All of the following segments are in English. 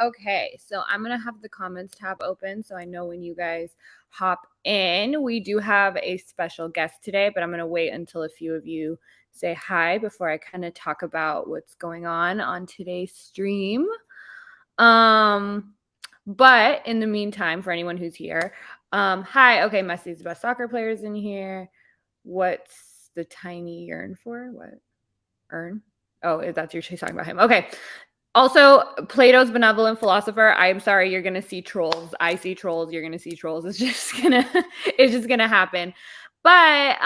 Okay, so I'm going to have the comments tab open so I know when you guys hop in. We do have a special guest today, but I'm going to wait until a few of you say hi before I kind of talk about what's going on today's stream. But in the meantime, for anyone who's here, hi. Okay, Messi's the best soccer players in here. What's the tiny yearn for? What? Earn? Oh, that's you're talking about him. Okay. Also, Plato's benevolent philosopher. I'm sorry, you're gonna see trolls. I see trolls. You're gonna see trolls. It's just gonna happen. But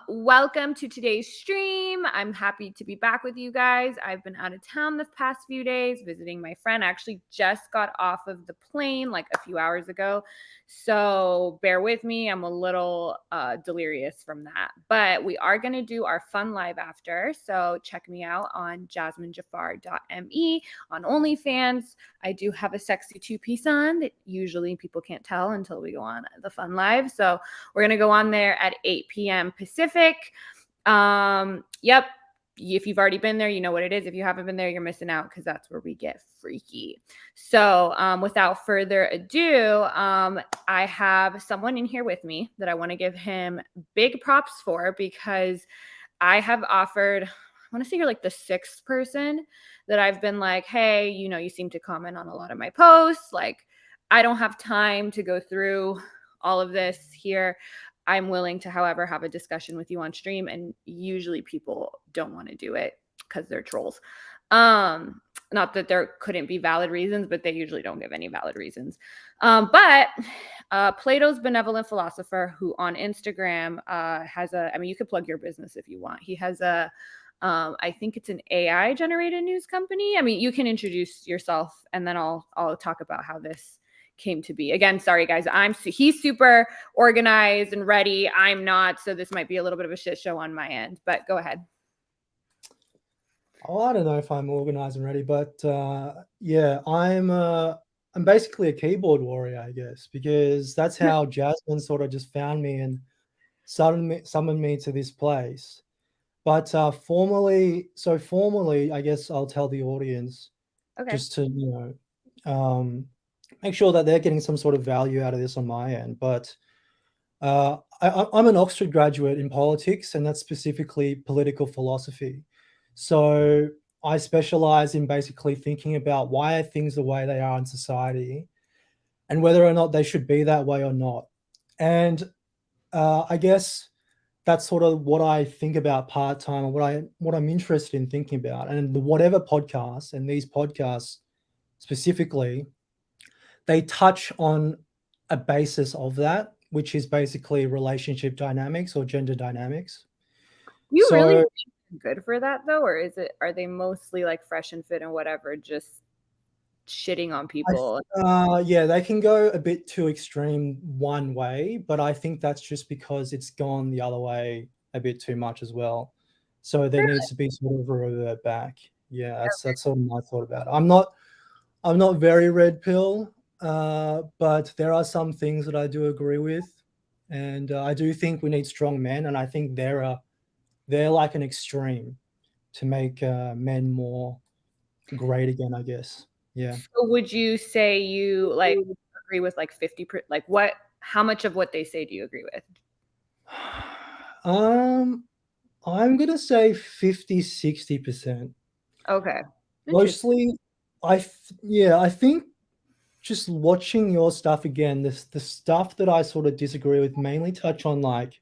welcome to today's stream. I'm happy to be back with you guys. I've been out of town this past few days visiting my friend. I actually just got off of the plane like a few hours ago. So bear with me. I'm a little delirious from that. But we are going to do our fun live after. So check me out on jasminejafar.me on OnlyFans. I do have a sexy two-piece on that usually people can't tell until we go on the fun live. So we're going to go on there at 8 p.m. Pacific. Yep. If you've already been there, you know what it is. If you haven't been there, you're missing out because that's where we get freaky. So without further ado, I have someone in here with me that I want to give him big props for because I have offered, I want to say you're like the sixth person that I've been like, hey, you seem to comment on a lot of my posts. Like, I don't have time to go through all of this here. I'm willing to, however, have a discussion with you on stream. And usually people don't want to do it because they're trolls. Not that there couldn't be valid reasons, but they usually don't give any valid reasons. But Plato's benevolent philosopher, who on Instagram has you could plug your business if you want. He has I think it's an AI generated news company. I mean, you can introduce yourself and then I'll talk about how this came to be. Again, sorry guys, he's super organized and ready. I'm not, so this might be a little bit of a shit show on my end, but go ahead. Oh, I don't know if I'm organized and ready, but yeah, I'm basically a keyboard warrior, I guess, because that's how Jasmine sort of just found me and summoned me to this place. But formally, I guess I'll tell the audience just to make sure that they're getting some sort of value out of this on my end. But I'm an Oxford graduate in politics, and that's specifically political philosophy. So I specialize in basically thinking about why are things the way they are in society and whether or not they should be that way or not. And I guess that's sort of what I think about part-time and what I'm interested in thinking about. And whatever podcasts, and these podcasts specifically, they touch on a basis of that, which is basically relationship dynamics or gender dynamics. You really think they're good for that though, or are they mostly like fresh and fit and whatever, just shitting on people? Yeah, they can go a bit too extreme one way, but I think that's just because it's gone the other way a bit too much as well. So there needs to be sort of a revert back. Yeah, that's sort of my thought about it. I'm not very red pill, but there are some things that I do agree with, and I do think we need strong men, and I think they're like an extreme to make men more great again, I guess. Yeah. So would you say you like agree with like 50%? Like how much of what they say do you agree with? I'm gonna say 50-60%. Okay. Mostly, I think just watching your stuff again, the stuff that I sort of disagree with mainly touch on like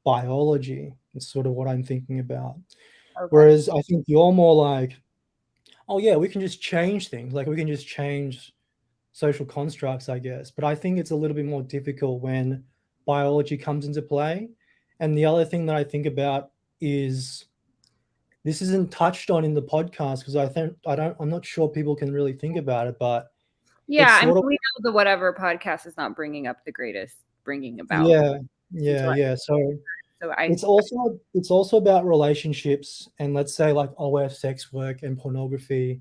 biology. It's sort of what I'm thinking about. Okay. Whereas I think you're more like, oh yeah, we can just change things. Like we can just change social constructs, I guess. But I think it's a little bit more difficult when biology comes into play. And the other thing that I think about is this isn't touched on in the podcast because I'm not sure people can really think about it, but yeah, it's I mean, sort of we know the whatever podcast is not bringing up the greatest bringing about. yeah. So So it's also about relationships and let's say like OF sex work and pornography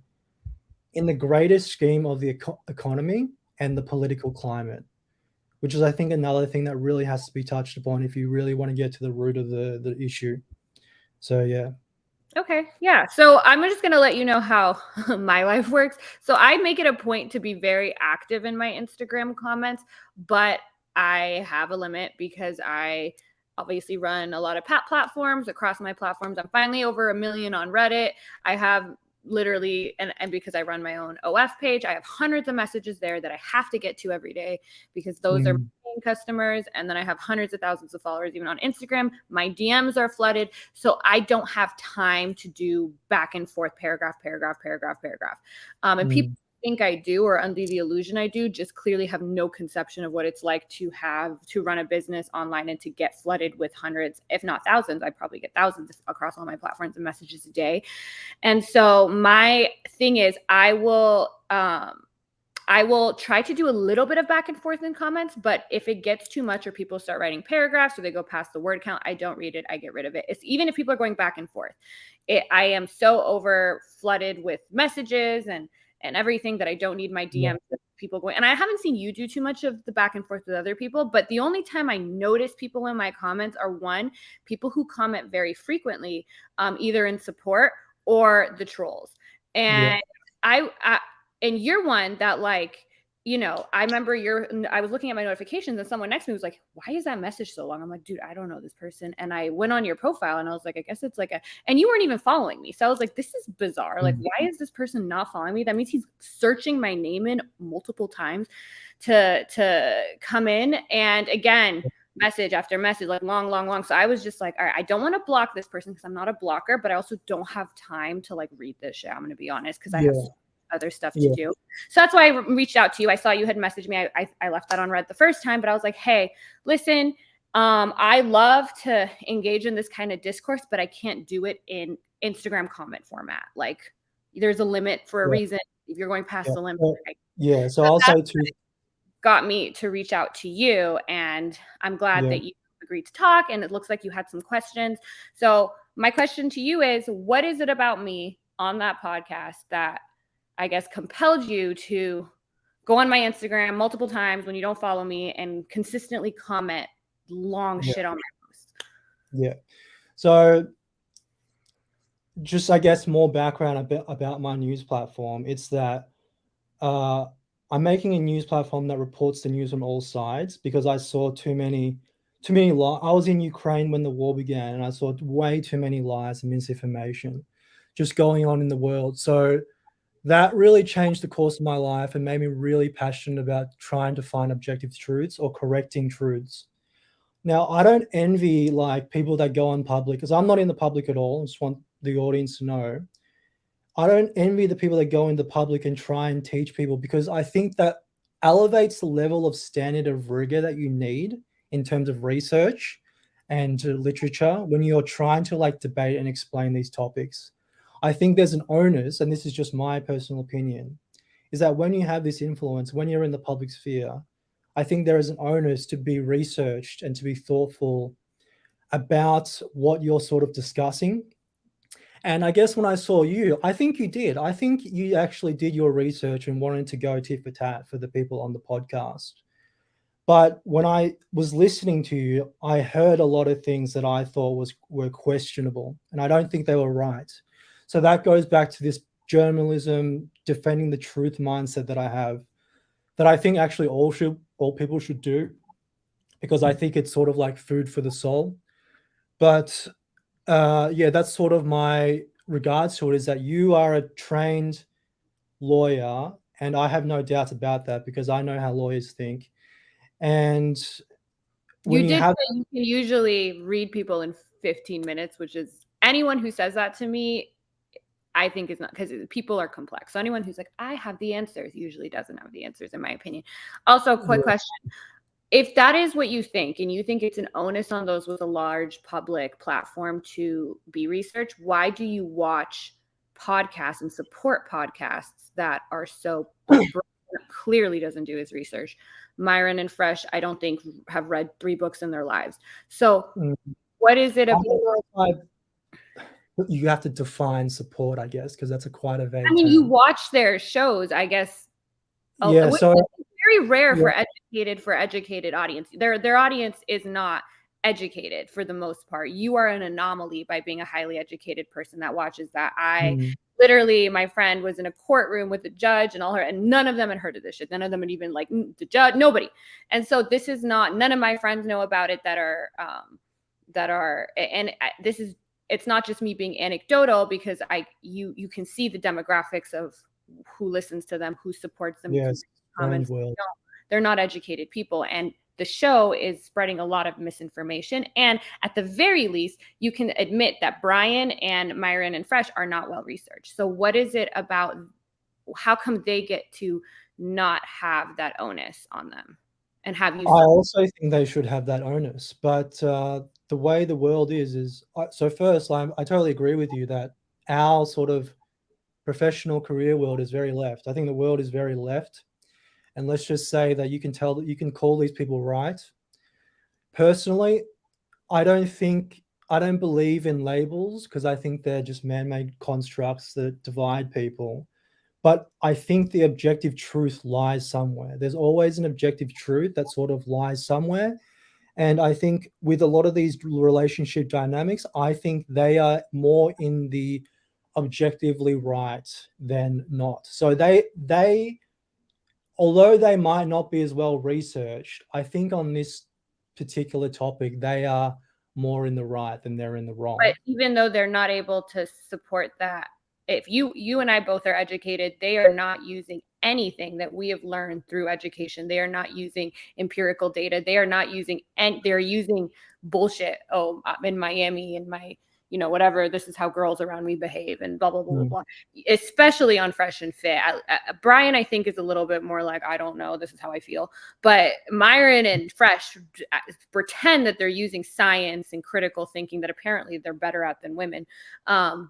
in the greatest scheme of the economy and the political climate, which is I think another thing that really has to be touched upon if you really want to get to the root of the issue. So yeah. Okay. Yeah. So I'm just going to let you know how my life works. So I make it a point to be very active in my Instagram comments, but I have a limit because I obviously run a lot of platforms across my platforms. I'm finally over 1 million on Reddit. I have literally, and because I run my own OF page, I have hundreds of messages there that I have to get to every day because those are paying customers. And then I have hundreds of thousands of followers even on Instagram. My DMs are flooded. So I don't have time to do back and forth paragraph. And people think I do, or under the illusion I do, just clearly have no conception of what it's like to run a business online and to get flooded with hundreds, if not thousands. I probably get thousands across all my platforms and messages a day. And so my thing is I will try to do a little bit of back and forth in comments, but if it gets too much or people start writing paragraphs or they go past the word count, I don't read it. I get rid of it. It's even if people are going back and forth. I am so over flooded with messages and everything that I don't need my DMs people going. And I haven't seen you do too much of the back and forth with other people, but the only time I notice people in my comments are people who comment very frequently, either in support or the trolls. And I and you're one that, like, I remember I was looking at my notifications and someone next to me was like, why is that message so long? I'm like, dude, I don't know this person. And I went on your profile and I was like, I guess it's like and you weren't even following me. So I was like, this is bizarre. Like, why is this person not following me? That means he's searching my name in multiple times to come in. And again, message after message, like long. So I was just like, all right, I don't want to block this person because I'm not a blocker, but I also don't have time to like read this shit. I'm going to be honest, because I have other stuff to do. So that's why I reached out to you. I saw you had messaged me. I left that on read the first time, but I was like, hey, listen, I love to engage in this kind of discourse, but I can't do it in Instagram comment format. Like, there's a limit for a reason. If you're going past the limit. So I'll say too. Got me to reach out to you, and I'm glad that you agreed to talk, and it looks like you had some questions. So my question to you is, what is it about me on that podcast that I guess compelled you to go on my Instagram multiple times when you don't follow me and consistently comment long shit on my posts? Yeah. So just, I guess, more background a bit about my news platform. It's that I'm making a news platform that reports the news on all sides because I saw too many lies. I was in Ukraine when the war began, and I saw way too many lies and misinformation just going on in the world. So that really changed the course of my life and made me really passionate about trying to find objective truths or correcting truths. Now, I don't envy like people that go on public, because I'm not in the public at all. I just want the audience to know. I don't envy the people that go into public and try and teach people, because I think that elevates the level of standard of rigor that you need in terms of research and literature when you're trying to like debate and explain these topics. I think there's an onus, and this is just my personal opinion, is that when you have this influence, when you're in the public sphere, I think there is an onus to be researched and to be thoughtful about what you're sort of discussing. And I guess when I saw you, I think you did. I think you actually did your research and wanted to go tit for tat for the people on the podcast. But when I was listening to you, I heard a lot of things that I thought were questionable, and I don't think they were right. So that goes back to this journalism defending the truth mindset that I have, that I think actually all people should do, because I think it's sort of like food for the soul. But that's sort of my regards to it, is that you are a trained lawyer, and I have no doubt about that because I know how lawyers think. And when You can usually read people in 15 minutes, which is, anyone who says that to me, I think is not, because people are complex. So anyone who's like, I have the answers, usually doesn't have the answers, in my opinion. Also, quick question. If that is what you think, and you think it's an onus on those with a large public platform to be researched, why do you watch podcasts and support podcasts that are so clearly doesn't do his research? Myron and Fresh, I don't think, have read 3 books in their lives. So what is it about? You have to define support, I guess, because that's quite a vague I mean, term. you watch their shows, I guess. Yeah, so it's very rare for educated audience. Their audience is not educated for the most part. You are an anomaly by being a highly educated person that watches that. Literally, my friend was in a courtroom with the judge and all her, and none of them had heard of this shit. None of them had even like the judge, nobody. And so this is not, none of my friends know about it that are, and this is, it's not just me being anecdotal, because you can see the demographics of who listens to them, who supports them. Yes, strange Comments. world. They're not educated people, and the show is spreading a lot of misinformation. And at the very least, you can admit that Brian and Myron and Fresh are not well researched. So what is it about? How come they get to not have that onus on them and have you? I also think they should have that onus, but the way the world is so. First, I totally agree with you that our sort of professional career world is very left. I think the world is very left, and let's just say that you can tell that you can call these people right. Personally, I don't believe in labels, because I think they're just man-made constructs that divide people. But I think the objective truth lies somewhere. There's always an objective truth that sort of lies somewhere. And I think with a lot of these relationship dynamics, I think they are more in the objectively right than not. So although they might not be as well researched, I think on this particular topic, they are more in the right than they're in the wrong. But even though they're not able to support that, if you and I both are educated, they are not using anything that we have learned through education. They are not using empirical data. They are not using, and they're using bullshit. Oh, I'm in Miami and my, whatever, this is how girls around me behave and blah, blah, blah, blah, blah. Especially on Fresh and Fit. Brian, I think, is a little bit more like, I don't know, this is how I feel. But Myron and Fresh pretend that they're using science and critical thinking that apparently they're better at than women,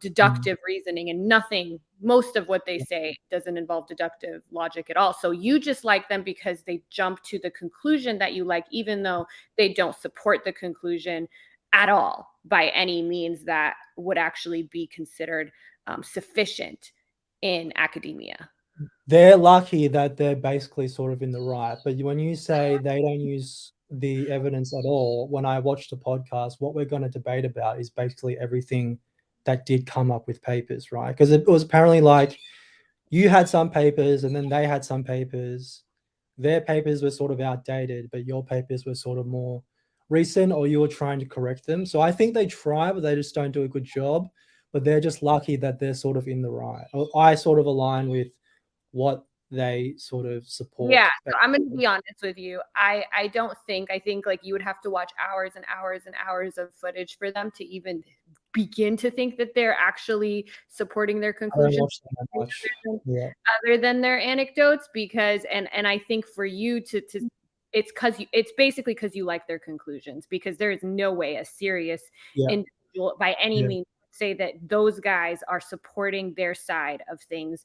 deductive reasoning, and nothing, most of what they say doesn't involve deductive logic at all. So you just like them because they jump to the conclusion that you like, even though they don't support the conclusion at all by any means that would actually be considered sufficient in academia. They're lucky that they're basically sort of in the right. But when you say they don't use the evidence at all, when I watched the podcast, what we're going to debate about is basically everything that did come up with papers, right? Because it was apparently like you had some papers and then they had some papers. Their papers were sort of outdated, but your papers were sort of more recent, or you were trying to correct them. So I think they try, but they just don't do a good job. But they're just lucky that they're sort of in the right. I sort of align with what they sort of support. Yeah, so I'm going to be honest with you. I think like you would have to watch hours and hours and hours of footage for them to even begin to think that they're actually supporting their conclusions other than their anecdotes, because and I think for you to it's basically because you like their conclusions, because there is no way a serious individual by any means say that those guys are supporting their side of things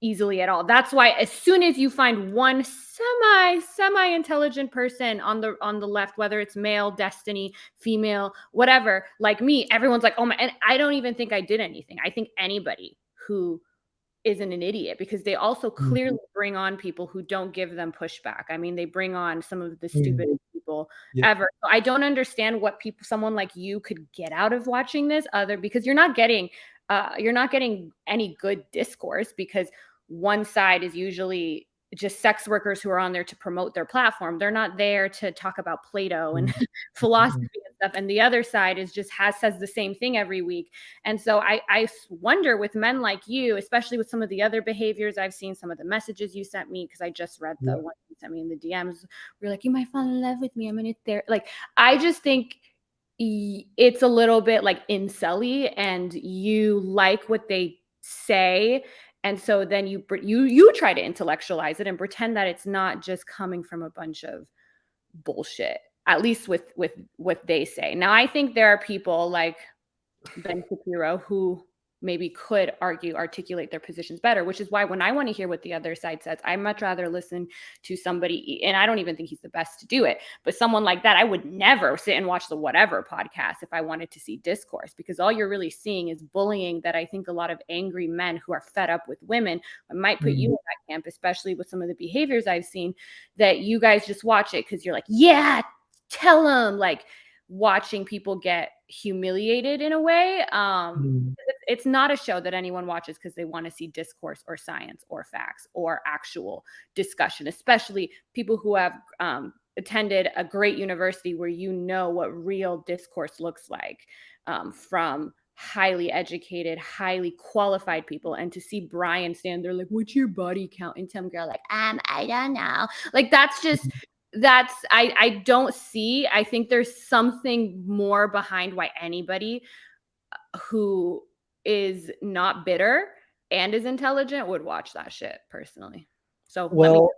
easily at all. That's why as soon as you find one semi intelligent person on the left, whether it's male, destiny, female, whatever, like me, everyone's like, oh my, and I don't even think I did anything. I think anybody who isn't an idiot, because they also clearly bring on people who don't give them pushback. I mean, they bring on some of the stupidest people ever. So I don't understand what someone like you could get out of watching this, because you're not getting any good discourse, because one side is usually just sex workers who are on there to promote their platform. They're not there to talk about Plato and philosophy and stuff. And the other side is just says the same thing every week. And so I wonder, with men like you, especially with some of the other behaviors I've seen, some of the messages you sent me, because I just read the one you sent me in the DMs. You're like, you might fall in love with me. I'm in it there. Like, I just think it's a little bit like incel-y, and you like what they say, and so then you try to intellectualize it and pretend that it's not just coming from a bunch of bullshit, at least with what they say. Now, I think there are people like Ben Shapiro who maybe could articulate their positions better, which is why when I want to hear what the other side says, I much rather listen to somebody, and I don't even think he's the best to do it, but someone like that. I would never sit and watch the Whatever podcast if I wanted to see discourse, because all you're really seeing is bullying that I think a lot of angry men who are fed up with women, I might put you in that camp, especially with some of the behaviors I've seen, that you guys just watch it because you're like, yeah, tell them, like, watching people get humiliated in a way. Mm. It's not a show that anyone watches because they want to see discourse or science or facts or actual discussion, especially people who have attended a great university where you know what real discourse looks like, from highly educated, highly qualified people. And to see Brian stand there like, what's your body count? And some girl like, I don't know. Like I don't see. I think there's something more behind why anybody who is not bitter and is intelligent would watch that shit personally. So let me. Well,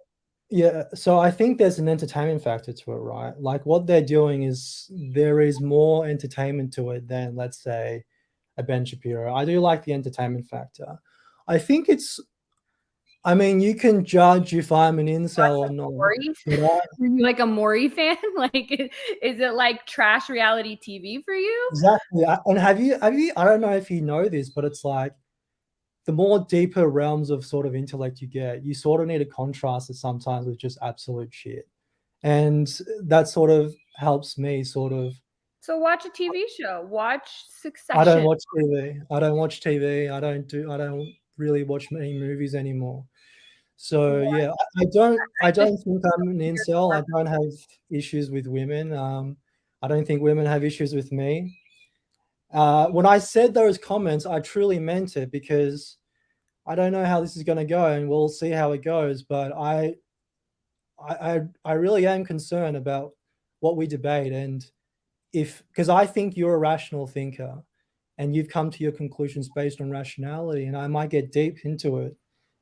yeah, so I think there's an entertainment factor to it, right? Like what they're doing is there is more entertainment to it than, let's say, a Ben Shapiro. I do like the entertainment factor. I think it's, I mean, you can judge if I'm an incel or not. Maury? But Are you like a Maury fan? Like, is it like trash reality TV for you? exactly. And I don't know if you know this, but it's like the more deeper realms of sort of intellect you get, you sort of need to contrast it sometimes with just absolute shit. And that sort of helps me sort of. So watch a TV show. Watch I don't Succession. watch TV. I don't watch TV. I don't really watch many movies anymore. So yeah, I don't think I'm an incel. I don't have issues with women. I don't think women have issues with me. When I said those comments, I truly meant it because I don't know how this is going to go, and we'll see how it goes. But I really am concerned about what we debate, and if because I think you're a rational thinker, and you've come to your conclusions based on rationality, and I might get deep into it,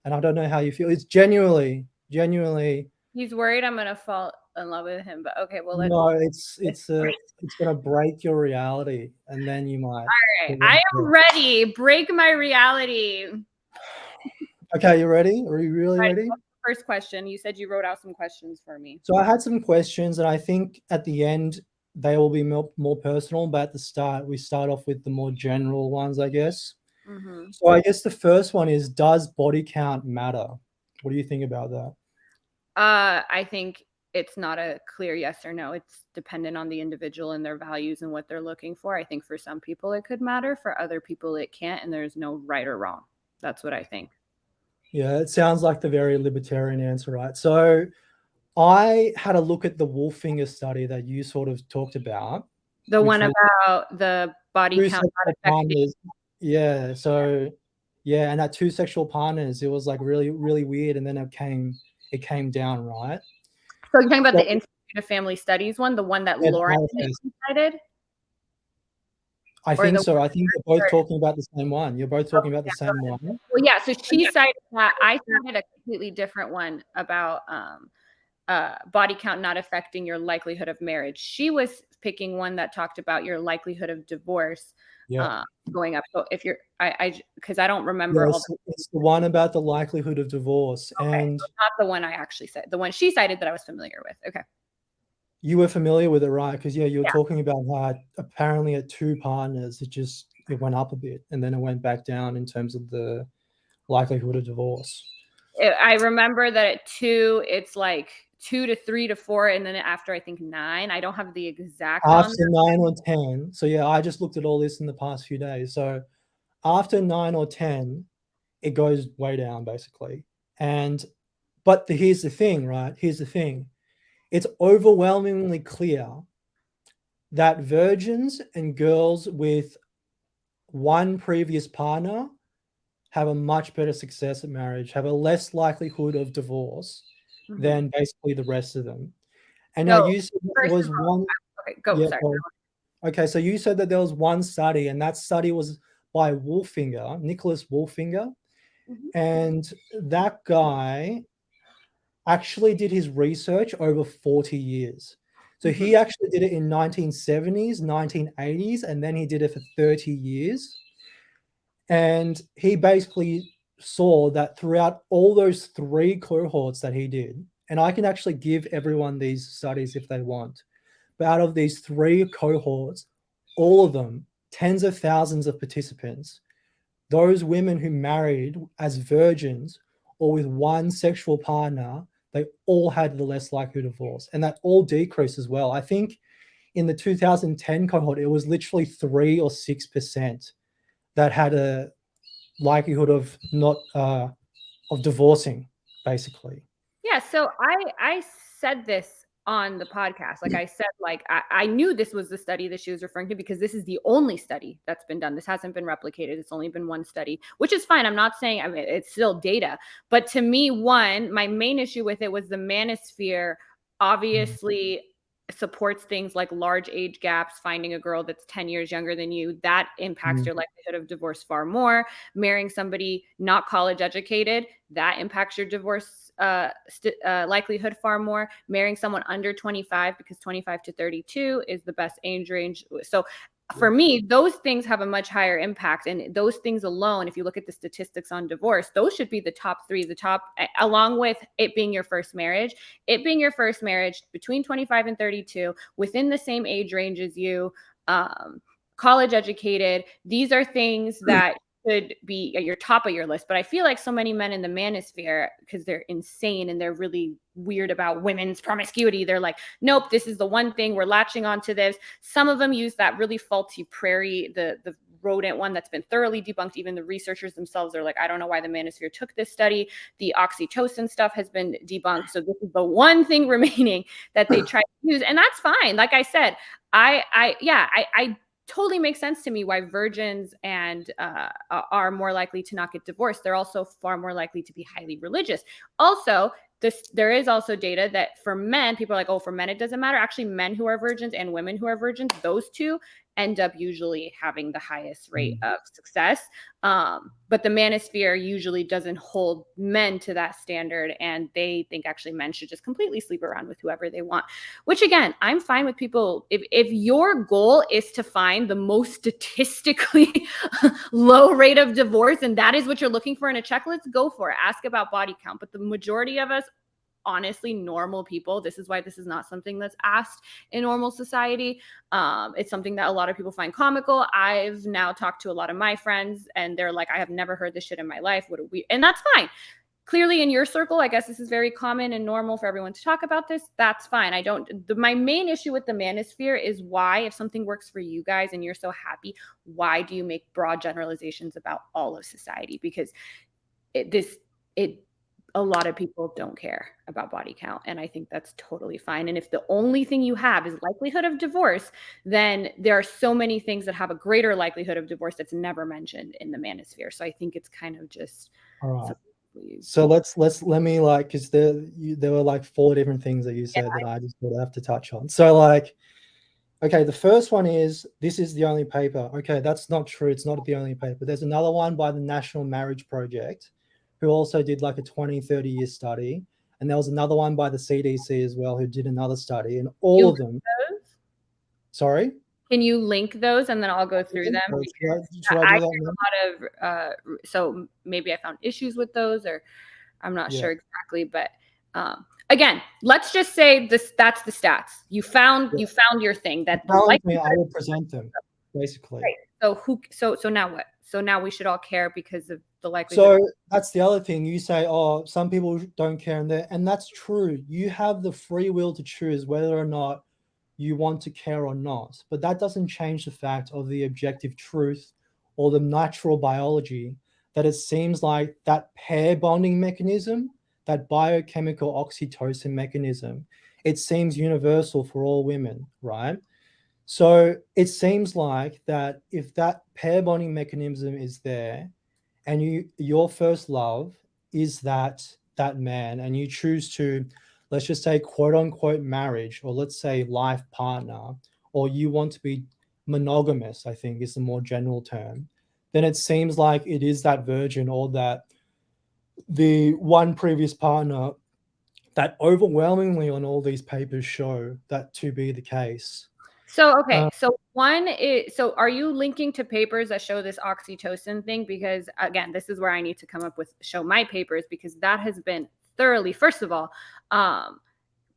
and I don't know how you feel. It's genuinely. He's worried I'm gonna fall in love with him, but okay, well let's. No, it's gonna break your reality, and then you might. All right, I am ready. Break my reality. Okay, you ready? Are you really ready? First question. You said you wrote out some questions for me. So I had some questions, and I think at the end they will be more personal. But at the start, we start off with the more general ones, I guess. Mm-hmm. So I guess the first one is: does body count matter? What do you think about that? I think it's not a clear yes or no. It's dependent on the individual and their values and what they're looking for. I think for some people it could matter, for other people it can't, and there's no right or wrong. That's what I think. Yeah, it sounds like the very libertarian answer, right? So I had a look at the Wolfinger study that you sort of talked about, The which one was about the body two count not sexual affecting. partners. Yeah, so yeah, and that two sexual partners, it was like really, really weird, and then it came down, right? So you're talking about So the Institute of Family Studies one, the one that yeah, Lauren cited, I or think the so. I think you're both one. talking about the same one. You're both talking about the same one. Well, yeah. So she cited that. I cited a completely different one about body count not affecting your likelihood of marriage. She was picking one that talked about your likelihood of divorce Yeah. going up. So if you're, because I don't remember all Yes, it's the one about the likelihood of divorce. okay, And so not the one I actually said. The one she cited that I was familiar with. Okay. you were familiar with it, right? Because yeah, you were Yeah. talking about how apparently at two partners, it went up a bit and then it went back down in terms of the likelihood of divorce. I remember that at 2, it's like 2 to 3 to 4, and then after I think 9, I don't have the exact on After there. 9 or 10, so yeah, I just looked at all this in the past few days. So after 9 or 10, it goes way down basically. And but here's the thing, right? Here's the thing. It's overwhelmingly clear that virgins and girls with one previous partner have a much better success at marriage, have a less likelihood of divorce than basically the rest of them. And now So you said there first of was all, one. okay, go. Yeah. Sorry. Okay. So you said that there was one study, and that study was by Wolfinger, Nicholas Wolfinger. Mhm. And that guy actually did his research over 40 years. So Mhm. he actually did it in 1970s, 1980s, and then he did it for 30 years. And he basically saw that throughout all those three cohorts that he did, and I can actually give everyone these studies if they want, but out of these three cohorts, all of them, tens of thousands of participants, those women who married as virgins or with one sexual partner, they all had the less likely divorce, and that all decreased as well. I think in the 2010 cohort, it was literally 3 or 6% that had a likelihood of not of divorcing, basically. Yeah, so I said this on the podcast. Like I said, like I knew this was the study that she was referring to because this is the only study that's been done. This hasn't been replicated. It's only been one study, which is fine. I'm not saying, I mean, it's still data. But to me, one, my main issue with it was the manosphere obviously supports things like large age gaps, finding a girl that's 10 years younger than you. That impacts your likelihood of divorce far more. Marrying somebody not college educated, that impacts your divorce likelihood far more. Marrying someone under 25, because 25 to 32 is the best age range. So for me, those things have a much higher impact. And those things alone, if you look at the statistics on divorce, those should be the top three, the top, along with it being your first marriage. It being your first marriage between 25 and 32, within the same age range as you, college educated. These are things that should be at your top of your list. But I feel like so many men in the manosphere, because they're insane and they're really weird about women's promiscuity, they're like, nope, this is the one thing, we're latching onto this. Some of them use that really faulty prairie, the rodent one that's been thoroughly debunked. Even the researchers themselves are like, I don't know why the manosphere took this study. The oxytocin stuff has been debunked. So this is the one thing remaining that they try to use. And that's fine. Like I said, I totally makes sense to me why virgins and are more likely to not get divorced. They're also far more likely to be highly religious. Also, there is also data that for men, people are like, oh, for men it doesn't matter. Actually, men who are virgins and women who are virgins, those two end up usually having the highest rate of success. But the manosphere usually doesn't hold men to that standard, and they think actually men should just completely sleep around with whoever they want. Which again, I'm fine with people. If your goal is to find the most statistically low rate of divorce, and that is what you're looking for in a checklist, go for it. Ask about body count. But the majority of us, honestly, normal people, this is why this is not something that's asked in normal society. It's something that a lot of people find comical. I've now talked to a lot of my friends and they're like, I have never heard this shit in my life. What are we? And that's fine. Clearly in your circle, I guess this is very common and normal for everyone to talk about this. That's fine. My main issue with the manosphere is why, if something works for you guys and you're so happy, why do you make broad generalizations about all of society? Because a lot of people don't care about body count. And I think that's totally fine. And if the only thing you have is likelihood of divorce, then there are so many things that have a greater likelihood of divorce that's never mentioned in the manosphere. So I think it's kind of just. All right. So let me, like, because there were like 4 different things that you said that I just would have to touch on. So like, okay, the first one is, this is the only paper. Okay, that's not true. It's not the only paper. There's another one by the National Marriage Project, who also did like a 20-30 year study. And there was another one by the CDC as well, who did another study. And all of them. Sorry? Can you link those and then I'll go through them? Should I do that a lot of, so maybe I found issues with those, or I'm not sure exactly, but again, let's just say that's the stats. You found your thing that I will present them, basically. Right. So now what? So now we should all care because of the likelihood. So that's the other thing. You say, oh, some people don't care, and that's true. You have the free will to choose whether or not you want to care or not. But that doesn't change the fact of the objective truth or the natural biology that it seems like that pair bonding mechanism, that biochemical oxytocin mechanism, it seems universal for all women, right? So it seems like that if that pair bonding mechanism is there, and your first love is that man, and you choose to, let's just say, quote unquote marriage, or let's say life partner, or you want to be monogamous, I think is the more general term, then it seems like it is that virgin, or that the one previous partner, that overwhelmingly on all these papers show that to be the case. So, okay. So are you linking to papers that show this oxytocin thing? Because again, this is where I need to come up with, show my papers, because that has been thoroughly, first of all,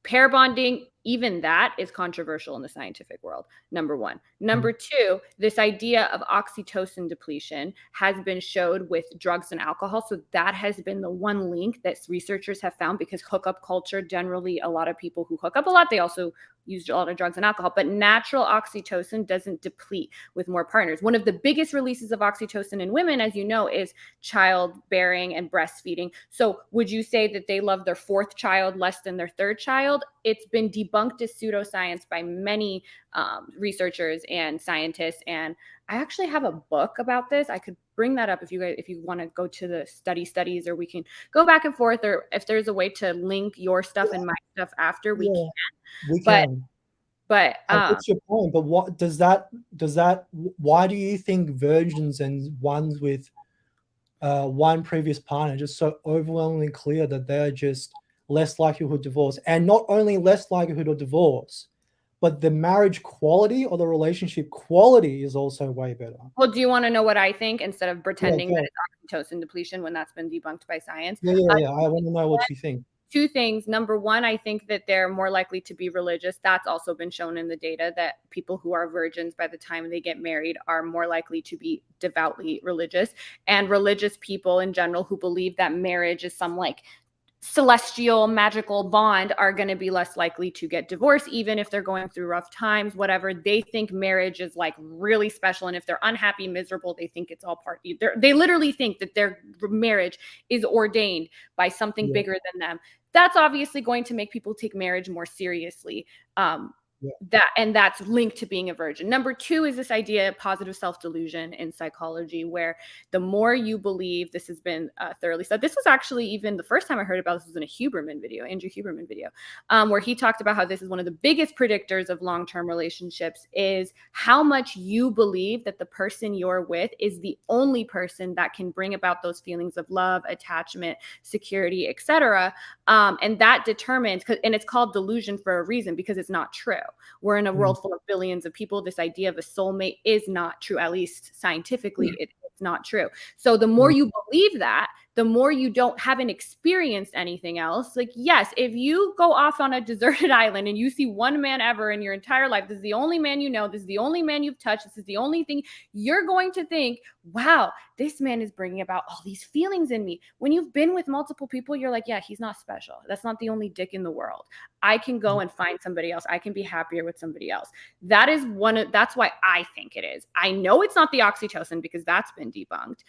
pair bonding even that is controversial in the scientific world, number one. Number two, this idea of oxytocin depletion has been showed with drugs and alcohol. So that has been the one link that researchers have found, because hookup culture, generally a lot of people who hook up a lot, they also used a lot of drugs and alcohol, but natural oxytocin doesn't deplete with more partners. One of the biggest releases of oxytocin in women, as you know, is childbearing and breastfeeding. So would you say that they love their fourth child less than their third child? It's been debunked as pseudoscience by many researchers and scientists. And I actually have a book about this. I could bring that up if you want to go to the studies, or we can go back and forth, or if there's a way to link your stuff and my stuff after, we can. We But can. But What's your point? But what does that why do you think virgins and ones with one previous partner just so overwhelmingly clear that they're just less likelihood of divorce? And not only less likelihood of divorce, but the marriage quality or the relationship quality is also way better. Well, do you want to know what I think instead of pretending Yeah, that it's oxytocin depletion when that's been debunked by science? yeah. I want to know what you think. Two things. Number one, I think that they're more likely to be religious. That's also been shown in the data, that people who are virgins by the time they get married are more likely to be devoutly religious. And religious people in general who believe that marriage is some like celestial magical bond are going to be less likely to get divorced, even if they're going through rough times, whatever. They think marriage is like really special, and if they're unhappy, miserable, they think it's all part. They literally think that their marriage is ordained by something bigger than them. That's obviously going to make people take marriage more seriously. That's linked to being a virgin. Number two is this idea of positive self-delusion in psychology, where the more you believe, this has been thoroughly said. This was actually, even the first time I heard about this was in a Huberman video, Andrew Huberman video, where he talked about how this is one of the biggest predictors of long-term relationships, is how much you believe that the person you're with is the only person that can bring about those feelings of love, attachment, security, etc. And that determines, and it's called delusion for a reason, because it's not true. We're in a world full of billions of people. This idea of a soulmate is not true, at least scientifically. It's not true. So the more you believe that, the more you haven't experienced anything else. Like, yes, if you go off on a deserted island and you see one man ever in your entire life, this is the only man you know, this is the only man you've touched, this is the only thing, you're going to think, wow, this man is bringing about all these feelings in me. When you've been with multiple people, you're like, yeah, he's not special. That's not the only dick in the world. I can go and find somebody else. I can be happier with somebody else. That's why I think it is. I know it's not the oxytocin, because that's been debunked.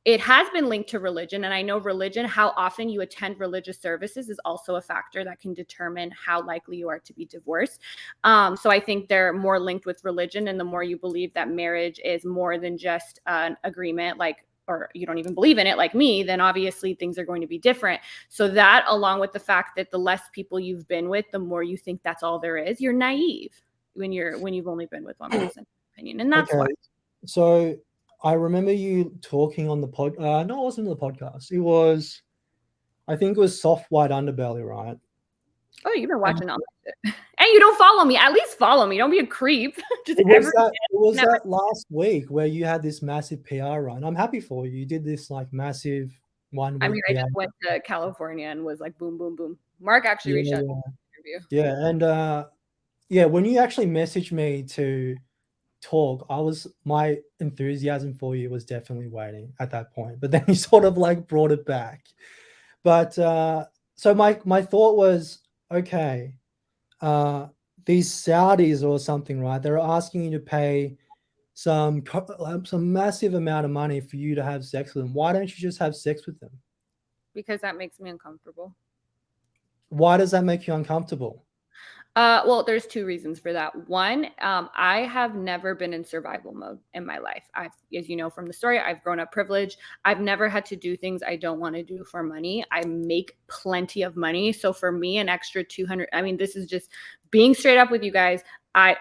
It has been linked to religion, and I know religion, how often you attend religious services, is also a factor that can determine how likely you are to be divorced. So I think they're more linked with religion, and the more you believe that marriage is more than just an agreement, or you don't even believe in it like me, then obviously things are going to be different. So that, along with the fact that the less people you've been with, the more you think that's all there is, you're naive when you've only been with one person, opinion. And that's why. So I remember you talking on the pod. No, it wasn't the podcast. It was, I think it was Soft White Underbelly, right? Oh, you've been watching all my shit. And you don't follow me. At least follow me. Don't be a creep. Just It was that last week where you had this massive PR run. I'm happy for you. You did this like massive 1 week I PR. just went to California and was like, boom, boom, boom. Mark actually reached out to me for interview. Yeah, and when you actually messaged me to talk, my enthusiasm for you was definitely waning at that point. But then you sort of like brought it back. But so my thought was, okay, these Saudis or something, right? They're asking you to pay some massive amount of money for you to have sex with them. Why don't you just have sex with them? Because that makes me uncomfortable. Why does that make you uncomfortable? Well, there's two reasons for that. One, I have never been in survival mode in my life. As you know from the story, I've grown up privileged. I've never had to do things I don't want to do for money. I make plenty of money. So for me, an extra 200, I mean, this is just being straight up with you guys.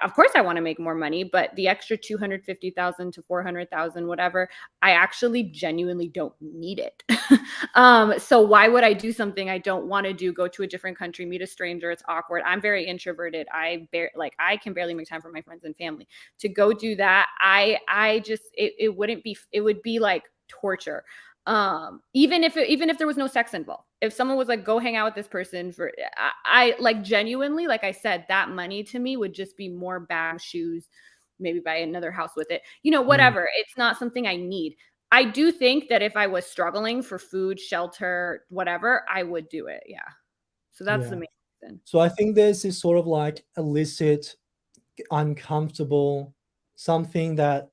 Of course I want to make more money, but the extra 250,000 to 400,000, whatever, I actually genuinely don't need it. So why would I do something I don't want to do? Go to a different country, meet a stranger. It's awkward. I'm very introverted. I can barely make time for my friends and family. To go do that, it would be like torture. Even if there was no sex involved. if someone was like, go hang out with this person for, I like genuinely, like I said, that money to me would just be more bags, shoes, maybe buy another house with it, Mm, whatever. It's not something I need. I do think that if I was struggling for food, shelter, whatever, I would do it. Yeah. So that's the yeah. main reason. So I think there's this sort of like illicit, uncomfortable, something that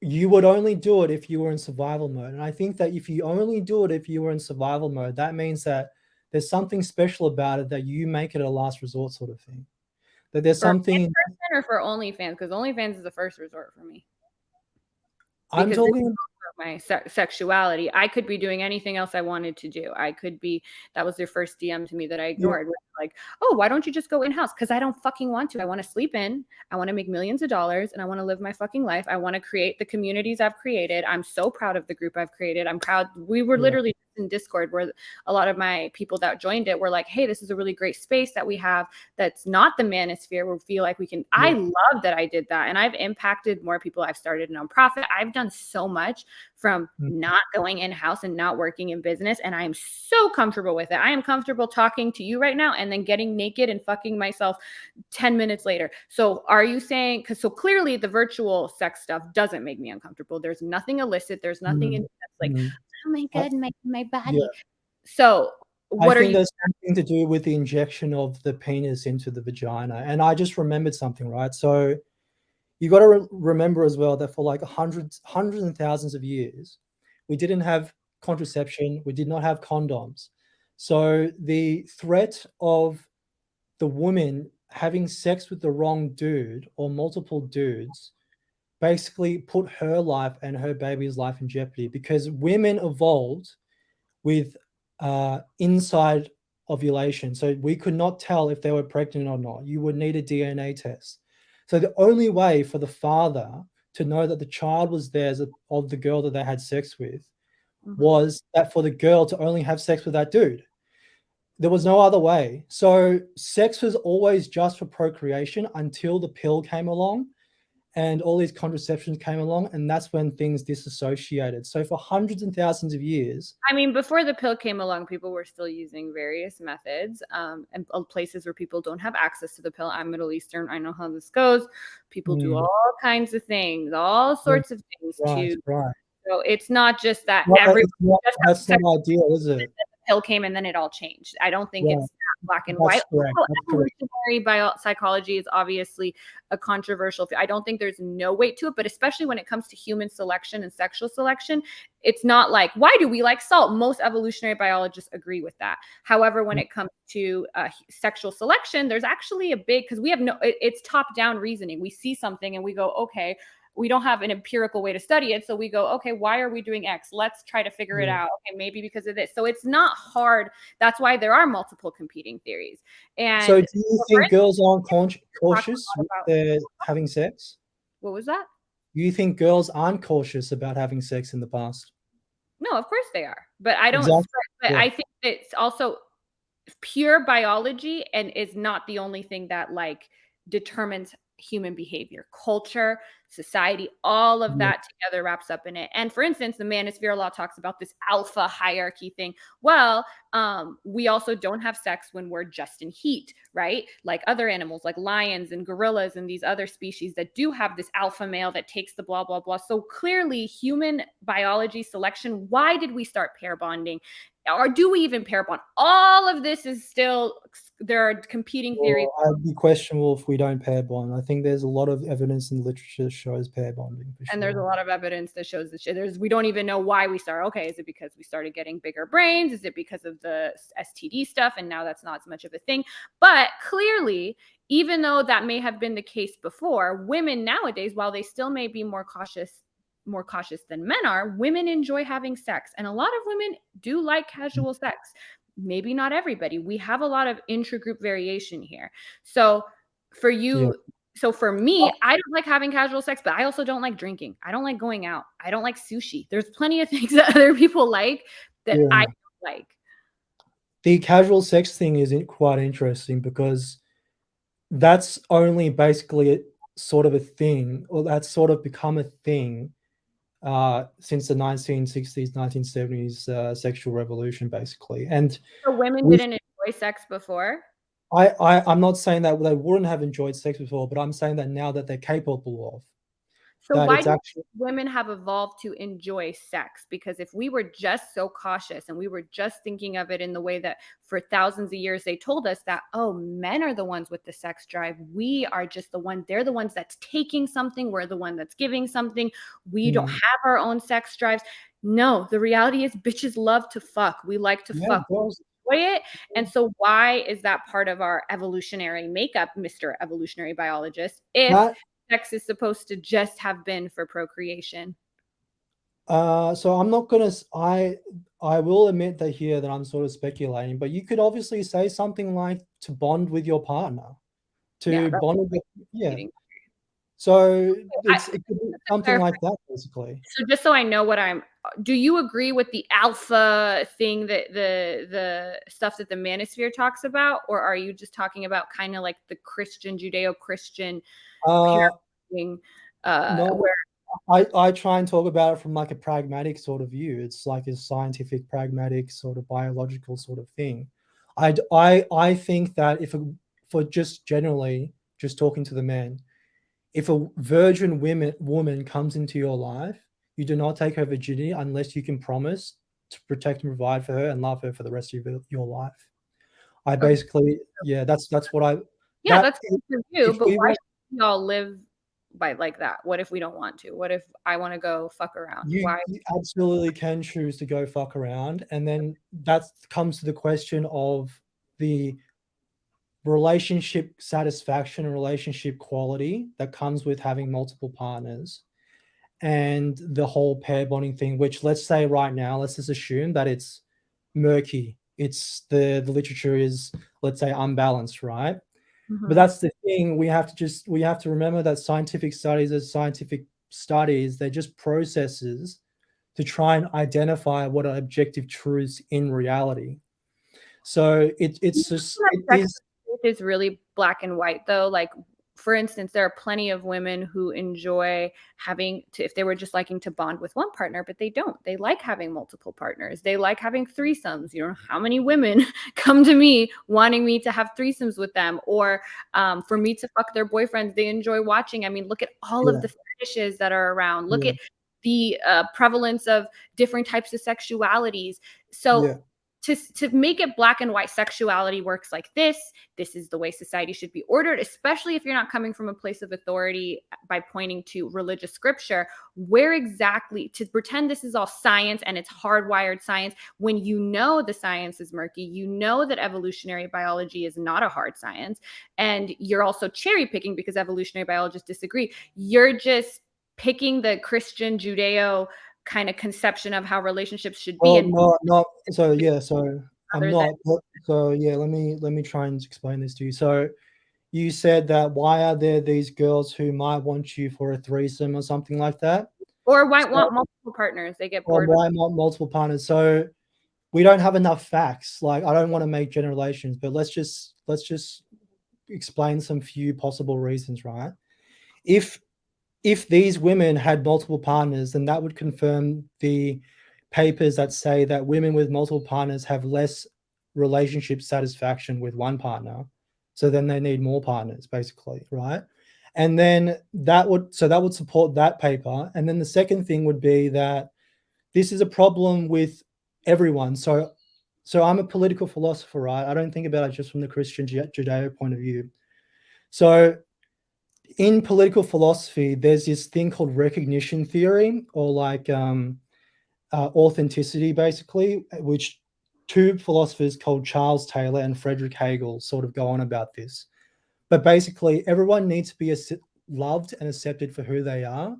you would only do it if you were in survival mode. And I think that if you only do it if you were in survival mode, that means that there's something special about it that you make it a last resort sort of thing. That there's For a something person or for OnlyFans? Because OnlyFans is the first resort for me. I'm Because this talking my sexuality. I could be doing anything else I wanted to do. I could be that was their first DM to me that I yeah, ignored. Like, oh, why don't you just go in house? Because I don't fucking want to. I want to sleep in. I want to make millions of dollars and I want to live my fucking life. I want to create the communities I've created. I'm so proud of the group I've created. I'm proud. We were yeah, literally in Discord where a lot of my people that joined it were like, hey, this is a really great space that we have that's not the manosphere where we feel like we can. I yeah, love that I did that. And I've impacted more people. I've started a nonprofit. I've done so much from mm, not going in house and not working in business. And I am so comfortable with it. I am comfortable talking to you right now and then getting naked and fucking myself 10 minutes later. So are you saying, because so clearly the virtual sex stuff doesn't make me uncomfortable. There's nothing illicit. There's nothing in mm, that's like, mm. oh my I God, my yeah, body. So I what are think you? there's something to do with the injection of the penis into the vagina, and I just remembered something, right? So you got to remember as well that for like hundreds and thousands of years, we didn't have contraception, we did not have condoms. So the threat of the woman having sex with the wrong dude or multiple dudes basically put her life and her baby's life in jeopardy because women evolved with inside ovulation. So we could not tell if they were pregnant or not. You would need a DNA test. So the only way for the father to know that the child was theirs of the girl that they had sex with Mhm. was that for the girl to only have sex with that dude. There was no other way. So sex was always just for procreation until the pill came along and all these contraceptions came along, and that's when things disassociated. So for hundreds and thousands of years, I mean, before the pill came along, people were still using various methods, and places where people don't have access to the pill. I'm Middle Eastern. I know how this goes. People do mm, all kinds of things, all yeah, sorts of things right, to. right. So it's not just that Well, everyone it's not, just that's have not sex ideal, is it? and the pill came and then it all changed. I don't think Right. it's that black and white. That's correct. Although That's correct. evolutionary psychology is obviously a controversial. I don't think there's no weight to it, but especially when it comes to human selection and sexual selection, it's not like, why do we like salt? Most evolutionary biologists agree with that. However, when Mm, it comes to sexual selection, there's actually a big, because we have it's top down reasoning. We see something and we go, okay, we don't have an empirical way to study it. So we go, okay, why are we doing X? Let's try to figure it yeah. out. Okay, maybe because of this. So it's not hard. That's why there are multiple competing theories. So And do you so for think instance, girls aren't we talked cautious a lot with about their having sex? what was that? Do you think girls aren't cautious about having sex in the past? No, of course they are. But I don't, Exactly. but Yeah. I think it's also pure biology and is not the only thing that like determines human behavior. Culture, society, all of Yeah. that together wraps up in it. And for instance, the manosphere law talks about this alpha hierarchy thing. Well, we also don't have sex when we're just in heat, right? Like other animals like lions and gorillas and these other species that do have this alpha male that takes the blah blah blah. So clearly human biology selection, why did we start pair bonding? Or do we even pair bond? All of this is still, there are competing theories. Well, I'd be questionable if we don't pair bond. I think there's a lot of evidence in the literature that shows pair bonding for And there's a sure. lot of evidence that shows that we don't even know why we start. Okay, is it because we started getting bigger brains? Is it because of the STD stuff? And now that's not as much of a thing. But clearly, even though that may have been the case before, women nowadays, while they still may be more cautious than men are, women enjoy having sex. And a lot of women do like casual sex. Maybe not everybody. We have a lot of intragroup variation here. So for Yeah. you, so for me, I don't like having casual sex, but I also don't like drinking. I don't like going out. I don't like sushi. There's plenty of things that other people like that I Yeah. don't like. The casual sex thing is quite interesting because that's only basically sort of a thing, or that's sort of become a thing since the 1960s, 1970s sexual revolution, basically. And So women with, didn't enjoy sex before? I'm not saying that they wouldn't have enjoyed sex before, but I'm saying that now that they're capable of, So that why it's do actually, women have evolved to enjoy sex? Because if we were just so cautious and we were just thinking of it in the way that for thousands of years they told us that, oh, men are the ones with the sex drive. We are just the one, they're the ones that's taking something. We're the one that's giving something. We don't mm, have our own sex drives. No, the reality is bitches love to fuck. We like to yeah, fuck. of course. Enjoy it. And so why is that part of our evolutionary makeup, Mr. Evolutionary Biologist, if That sex is supposed to just have been for procreation? so I'm not gonna. I will admit that here that I'm sort of speculating, but you could obviously say something like to bond with your partner, Yeah, to that's bond with, yeah. cheating. So I, it could be just to something clarify, like that, basically. so just so I know what I'm, do you agree with the alpha thing that the stuff that the manosphere talks about, or are you just talking about kind of like the Christian Judeo-Christian Uh, parenting, no, where I try and talk about it from like a pragmatic sort of view. It's like a scientific, pragmatic sort of biological sort of thing. I think that if for just generally just talking to the men, if a virgin woman comes into your life, you do not take her virginity unless you can promise to protect and provide for her and love her for the rest of your life. I okay, basically, yeah, that's what I yeah, that that's good for you, if but we why want should we all live by like that? What if we don't want to? What if I want to go fuck around? you, Why? you absolutely can choose to go fuck around, and then that comes to the question of the relationship satisfaction and relationship quality that comes with having multiple partners and the whole pair bonding thing, which let's say right now, let's just assume that it's murky. It's the literature is, let's say, unbalanced, right? But Mhm. that's the thing. We have to remember that scientific studies as scientific studies, they're just processes to try and identify what are objective truths in reality. So You it's know just that it sex is, is really black and white though? Like, for instance, there are plenty of women who enjoy having to, if they were just liking to bond with one partner, but they don't. They like having multiple partners. They like having threesomes. You know how many women come to me wanting me to have threesomes with them, or for me to fuck their boyfriends. They enjoy watching. I mean, look at all of yeah, the fetishes that are around. Look yeah, at the prevalence of different types of sexualities. So yeah. to make it black and white, sexuality works like this is the way society should be ordered, especially if you're not coming from a place of authority by pointing to religious scripture. Where exactly to pretend this is all science and it's hardwired science when you know the science is murky, you know that evolutionary biology is not a hard science, and you're also cherry picking because evolutionary biologists disagree. You're just picking the Christian Judeo kind of conception of how relationships should be Well, and not so yeah, so I'm rather than not, so yeah, let me try and explain this to you. So you said that why are there these girls who might want you for a threesome or something like that? or might So, want multiple partners. They get or bored with why not multiple partners? So we don't have enough facts. Like I don't want to make generalizations, but let's just explain some few possible reasons, right? If if these women had multiple partners, then that would confirm the papers that say that women with multiple partners have less relationship satisfaction with one partner. So then they need more partners, basically, right? And then that would support that paper. And then the second thing would be that this is a problem with everyone. So I'm a political philosopher, right? I don't think about it just from the Christian Judeo point of view. So in political philosophy, there's this thing called recognition theory, or like authenticity, basically, which two philosophers called Charles Taylor and Frederick Hegel sort of go on about this. But basically, everyone needs to be loved and accepted for who they are,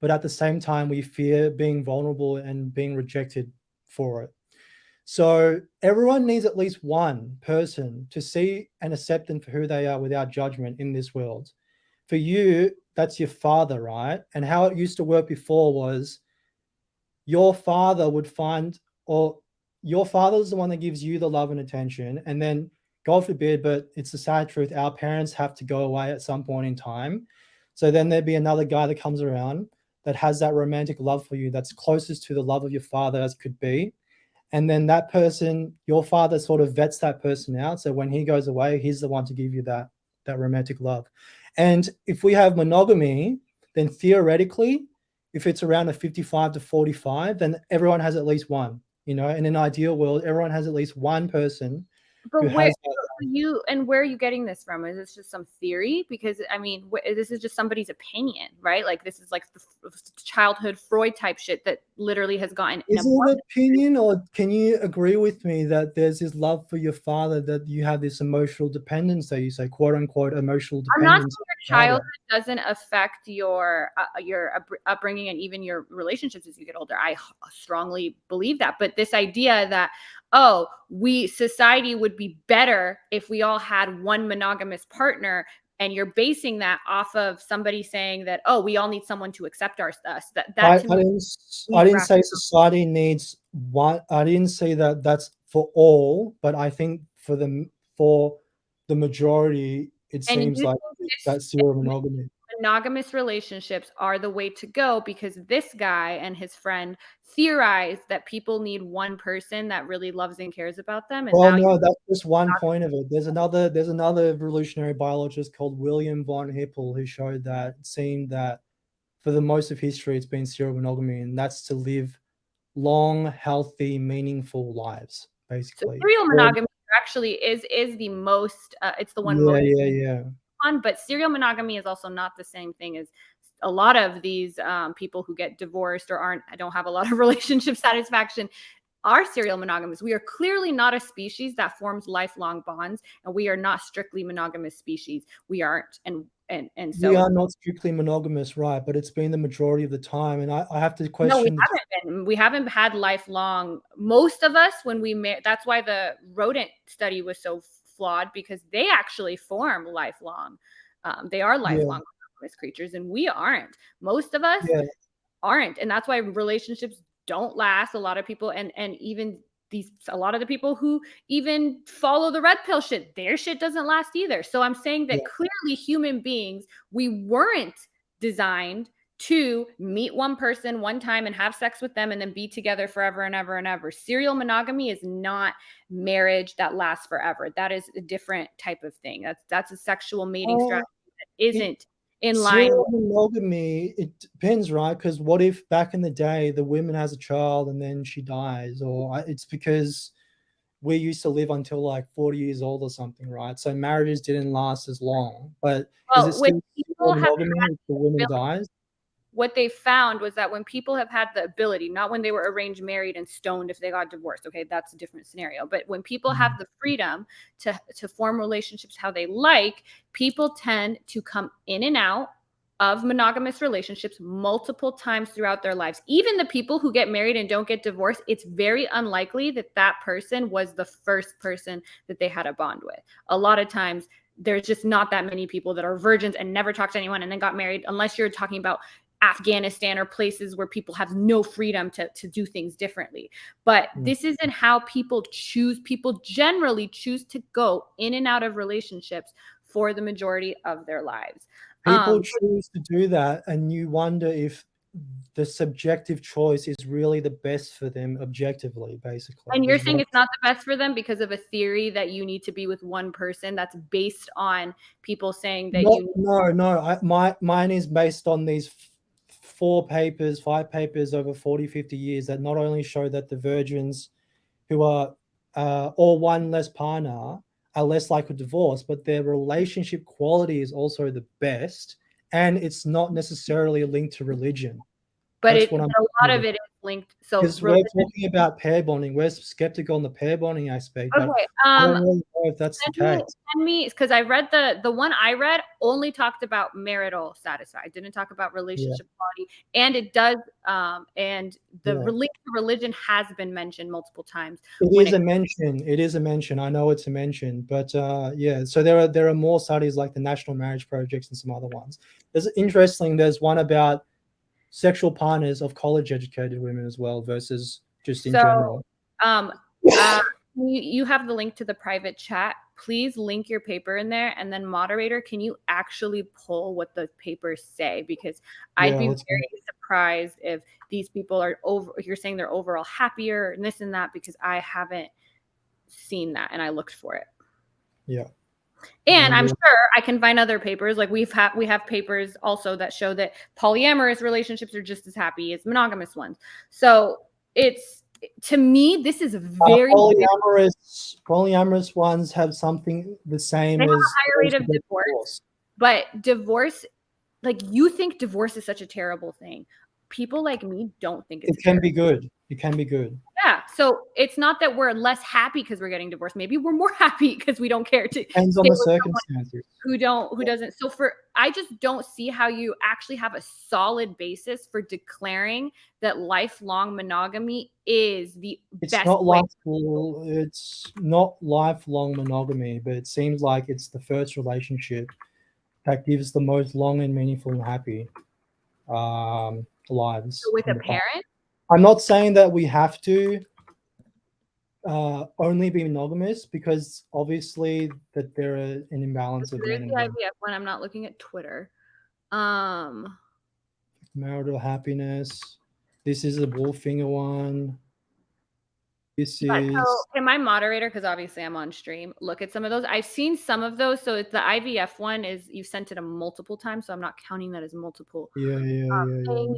but at the same time, we fear being vulnerable and being rejected for it. So everyone needs at least one person to see and accept them for who they are without judgment in this world. For you, that's your father, right? And how it used to work before was your father would find, or your father's the one that gives you the love and attention. And then, God forbid, but it's the sad truth, our parents have to go away at some point in time. So then there'd be another guy that comes around. that has that romantic love for you, that's closest to the love of your father as could be. And then that person, your father sort of vets that person out. So when he goes away, he's the one to give you that romantic love. And if we have monogamy, then theoretically, if it's around a 55 to 45, then everyone has at least one. In an ideal world, everyone has at least one person But who where has that. where are you getting this from? Is this just some theory? Because I mean, this is just somebody's opinion, right? Like this is like the childhood Freud type shit that literally has gotten in a Is it opinion, or can you agree with me that there's this love for your father, that you have this emotional dependence, that you say, quote unquote, emotional I'm not saying dependence your on your father? childhood doesn't affect your upbringing and even your relationships as you get older. I strongly believe that. But this idea that society would be better if we all had one monogamous partner, and you're basing that off of somebody saying that we all need someone to accept us. That I, to I me didn't I is didn't say society needs one. I didn't say that that's for all, but I think for the majority, it and you seems think like that's zero monogamy. monogamous relationships are the way to go because this guy and his friend theorized that people need one person that really loves and cares about them, and Well, now no, that's just one point of it. There's another evolutionary biologist called William von Hippel who showed that it seemed that for the most of history it's been serial monogamy, and that's to live long, healthy, meaningful lives, so basically. serial Or monogamy actually is the most it's the one yeah, most yeah, yeah. fun, but serial monogamy is also not the same thing as a lot of these people who get divorced or don't have a lot of relationship satisfaction are serial monogamous. We are clearly not a species that forms lifelong bonds, and we are not strictly monogamous species. We aren't, and We so are not strictly monogamous, right? But it's been the majority of the time, and I have to no, we question the. haven't been. We haven't had lifelong. Most of us, when we that's why the rodent study was so flawed, because they actually form lifelong. They are Yeah, lifelong monogamous creatures, and we aren't. Most of us yeah, aren't, and that's why relationships don't last. A lot of people, and even a lot of the people who even follow the red pill shit, their shit doesn't last either. So I'm saying yeah. that clearly human beings, we weren't designed to meet one person one time and have sex with them and then be together forever and ever and ever. Serial monogamy is not marriage that lasts forever. That is a different type of thing. That's a sexual mating Uh, strategy that it isn't in line Serial with. monogamy, it depends, right? Because what if back in the day the woman has a child and then she dies, or it's because we used to live until like 40 years old or something, right? So marriages didn't last as long. But is it Well, when still people serial have monogamy if the woman dies? what they found was that when people have had the ability, not when they were arranged, married, and stoned if they got divorced, okay, that's a different scenario. But when people have Mm. the freedom to form relationships how they like, people tend to come in and out of monogamous relationships multiple times throughout their lives. Even the people who get married and don't get divorced, it's very unlikely that that person was the first person that they had a bond with. A lot of times there's just not that many people that are virgins and never talked to anyone and then got married, unless you're talking about Afghanistan or places where people have no freedom to do things differently. But Mm. this isn't how people choose. People generally choose to go in and out of relationships for the majority of their lives. People choose to do that, and you wonder if the subjective choice is really the best for them objectively, basically, And you're is saying what. it's not the best for them because of a theory that you need to be with one person that's based on people saying that No, you. no, no. Mine is based on these 4 papers, 5 papers over 40, 50 years that not only show that the virgins who are or one less partner are less likely to divorce, but their relationship quality is also the best, and it's not necessarily linked to religion. But That's what I'm a lot talking of about. it is linked. So Because we're religion. talking about pair bonding. We're skeptical on the pair bonding aspect, but Okay. I don't really know if that's the case. Send me because I read the one I read only talked about marital status. I didn't talk about Yeah, relationship quality, and it does and the yeah. religion has been mentioned multiple times It when is it. a mention. It is a mention. I know it's a mention, but yeah. So there are more studies like the National Marriage Projects and some other ones. There's interesting. There's one about sexual partners of college-educated women as well versus just in So general. um you have the link to the private chat. please link your paper in there, and then moderator, can you actually pull what the papers say? Because I'd be very surprised if these people are you're saying they're overall happier and this and that, because I haven't seen that and I looked for it. Yeah. And I'm sure I can find other papers. Like we have papers also that show that polyamorous relationships are just as happy as monogamous ones. So it's, to me, this is very polyamorous ones have something the same they have as a higher rate of divorce. But divorce, like, you think divorce is such a terrible thing. People like me don't think it's it can be good. It can be good. Yeah. So it's not that we're less happy because we're getting divorced. Maybe we're more happy because we don't care to depends on the circumstances. Who doesn't. So I just don't see how you actually have a solid basis for declaring that lifelong monogamy is the best way. It's not lifelong monogamy, but it seems like it's the first relationship that gives the most long and meaningful and happy lives. So with a parent? I'm not saying that we have to only be monogamous, because obviously that there are an imbalance of men and women. IVF one. I'm not looking at Twitter. Marital happiness. This is a Wolfinger one. This is. So can my moderator, because obviously I'm on stream, look at some of those? I've seen some of those. So it's the IVF one is you've sent it a multiple times, so I'm not counting that as multiple. Yeah.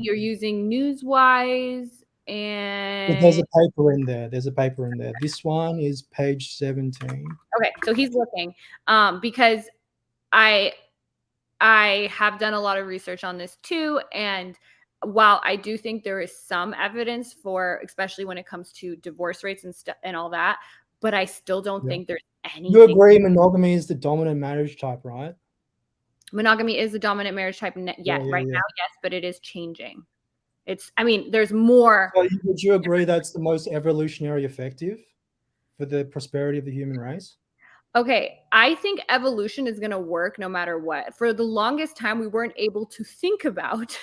You're using Newswise, and there's a paper in there. This one is page 17. Okay, so he's looking because I have done a lot of research on this too, and while I do think there is some evidence for, especially when it comes to divorce rates and stuff and all that, but I still don't think there's anything. You agree monogamy is the dominant marriage type, right? Monogamy is the dominant marriage type right now, yes, but it is changing. There's more. So would you agree that's the most evolutionary effective for the prosperity of the human race? Okay, I think evolution is going to work no matter what. For the longest time, we weren't able to think about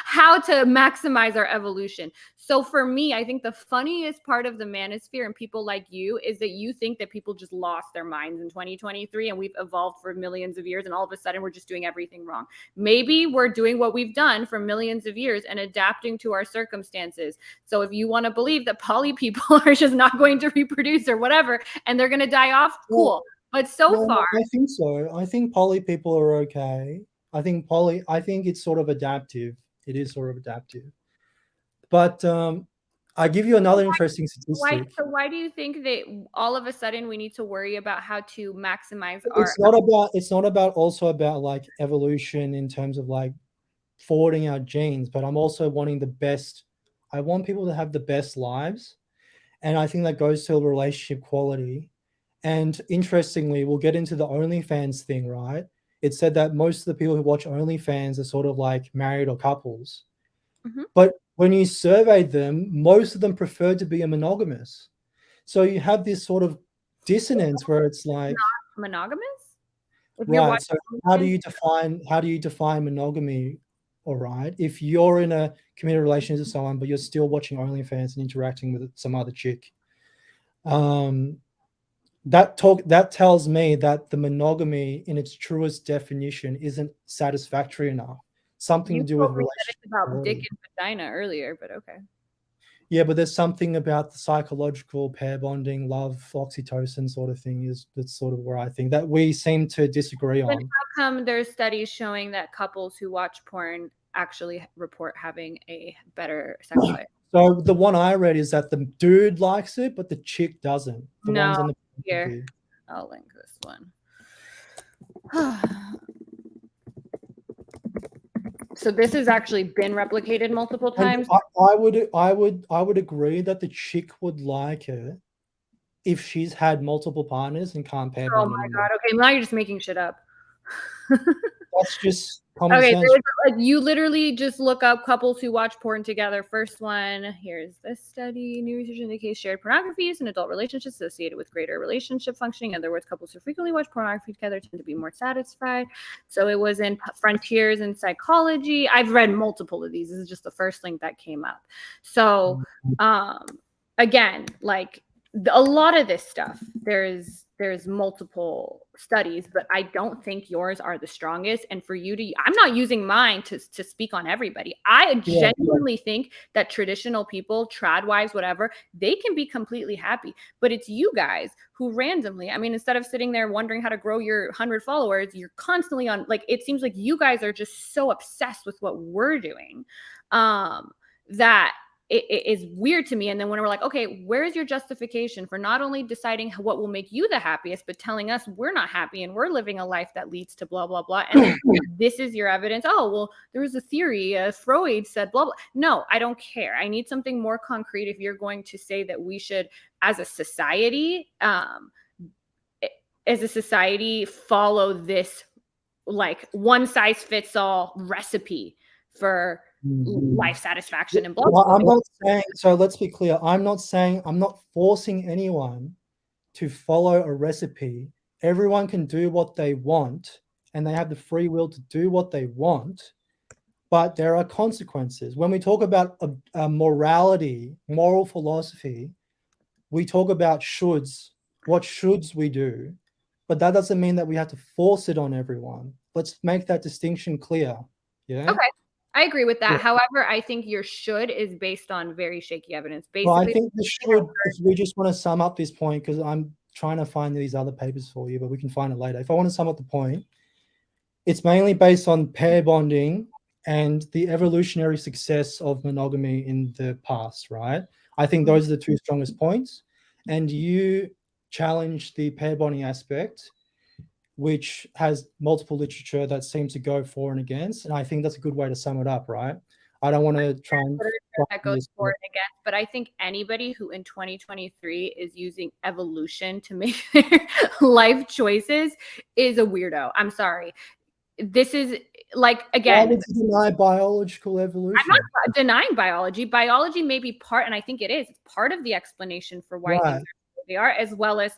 how to maximize our evolution. So for me, I think the funniest part of the manosphere and people like you is that you think that people just lost their minds in 2023 and we've evolved for millions of years and all of a sudden we're just doing everything wrong. Maybe we're doing what we've done for millions of years and adapting to our circumstances. So if you want to believe that poly people are just not going to reproduce or whatever and they're going to die off, cool. But so far, I think so. I think poly people are okay. I think it's sort of adaptive. It is sort of adaptive. But I give you another interesting statistic. Why do you think that all of a sudden we need to worry about how to maximize our? It's not about also about like evolution in terms of like forwarding our genes, but I'm also wanting the best. I want people to have the best lives, and I think that goes to relationship quality. And interestingly, we'll get into the OnlyFans thing, right? It said that most of the people who watch OnlyFans are sort of like married or couples. Mm-hmm. But when you surveyed them, most of them prefer to be a monogamous. So you have this sort of dissonance where it's like not monogamous. Right. So how do you define monogamy? All right. If you're in a committed relationship with someone, but you're still watching OnlyFans and interacting with some other chick, that tells me that the monogamy in its truest definition isn't satisfactory enough. Something to do with relationship. About dick and vagina earlier, but okay. Yeah, but there's something about the psychological pair bonding, love, oxytocin sort of thing that's sort of where I think that we seem to disagree on. How come there's studies showing that couples who watch porn actually report having a better sex life? So the one I read is that the dude likes it, but the chick doesn't. The no, ones on the here. I'll link this one. So this has actually been replicated multiple times. I would agree that the chick would like it if she's had multiple partners and can't pair bond. Oh my god! Okay, now you're just making shit up. That's just common sense. Like you literally just look up couples who watch porn together. First one, here's this study. New research indicates shared pornography is an adult relationship associated with greater relationship functioning. In other words, couples who frequently watch pornography together tend to be more satisfied. So it was in Frontiers in Psychology. I've read multiple of these. This is just the first link that came up. So again, like a lot of this stuff, there's there's multiple studies, but I don't think yours are the strongest. And for you to, I'm not using mine to speak on everybody. I genuinely think that traditional people, trad wives, whatever, they can be completely happy. But it's you guys who randomly, I mean, instead of sitting there wondering how to grow your 100 followers, you're constantly on, like, it seems like you guys are just so obsessed with what we're doing, that it is weird to me. And then when we're like, okay, where's your justification for not only deciding what will make you the happiest, but telling us we're not happy and we're living a life that leads to blah, blah, blah. And then this is your evidence. Oh, well, there was a theory, Freud said blah, blah. No, I don't care. I need something more concrete if you're going to say that we should, as a society, follow this like one size fits all recipe for life satisfaction and blah, blah, blah. I'm not saying, so let's be clear. I'm not forcing anyone to follow a recipe. Everyone can do what they want and they have the free will to do what they want, but there are consequences. When we talk about morality, moral philosophy, we talk about shoulds, what shoulds we do, but that doesn't mean that we have to force it on everyone. Let's make that distinction clear. Yeah. Okay. I agree with that. Yeah. However, I think your should is based on very shaky evidence. Basically, well, I think the should, if we just want to sum up this point, because I'm trying to find these other papers for you, but we can find it later. If I want to sum up the point, it's mainly based on pair bonding and the evolutionary success of monogamy in the past, right? I think those are the two strongest points. And you challenge the pair bonding aspect, which has multiple literature that seems to go for and against. And I think that's a good way to sum it up, right? I don't want to try and that goes for and against, but I think anybody who in 2023 is using evolution to make their life choices is a weirdo. I'm sorry. This is like, again, why would you deny biological evolution? I'm not denying biology. Biology may be part, and I think it is, it's part of the explanation for why things are what they are, as well as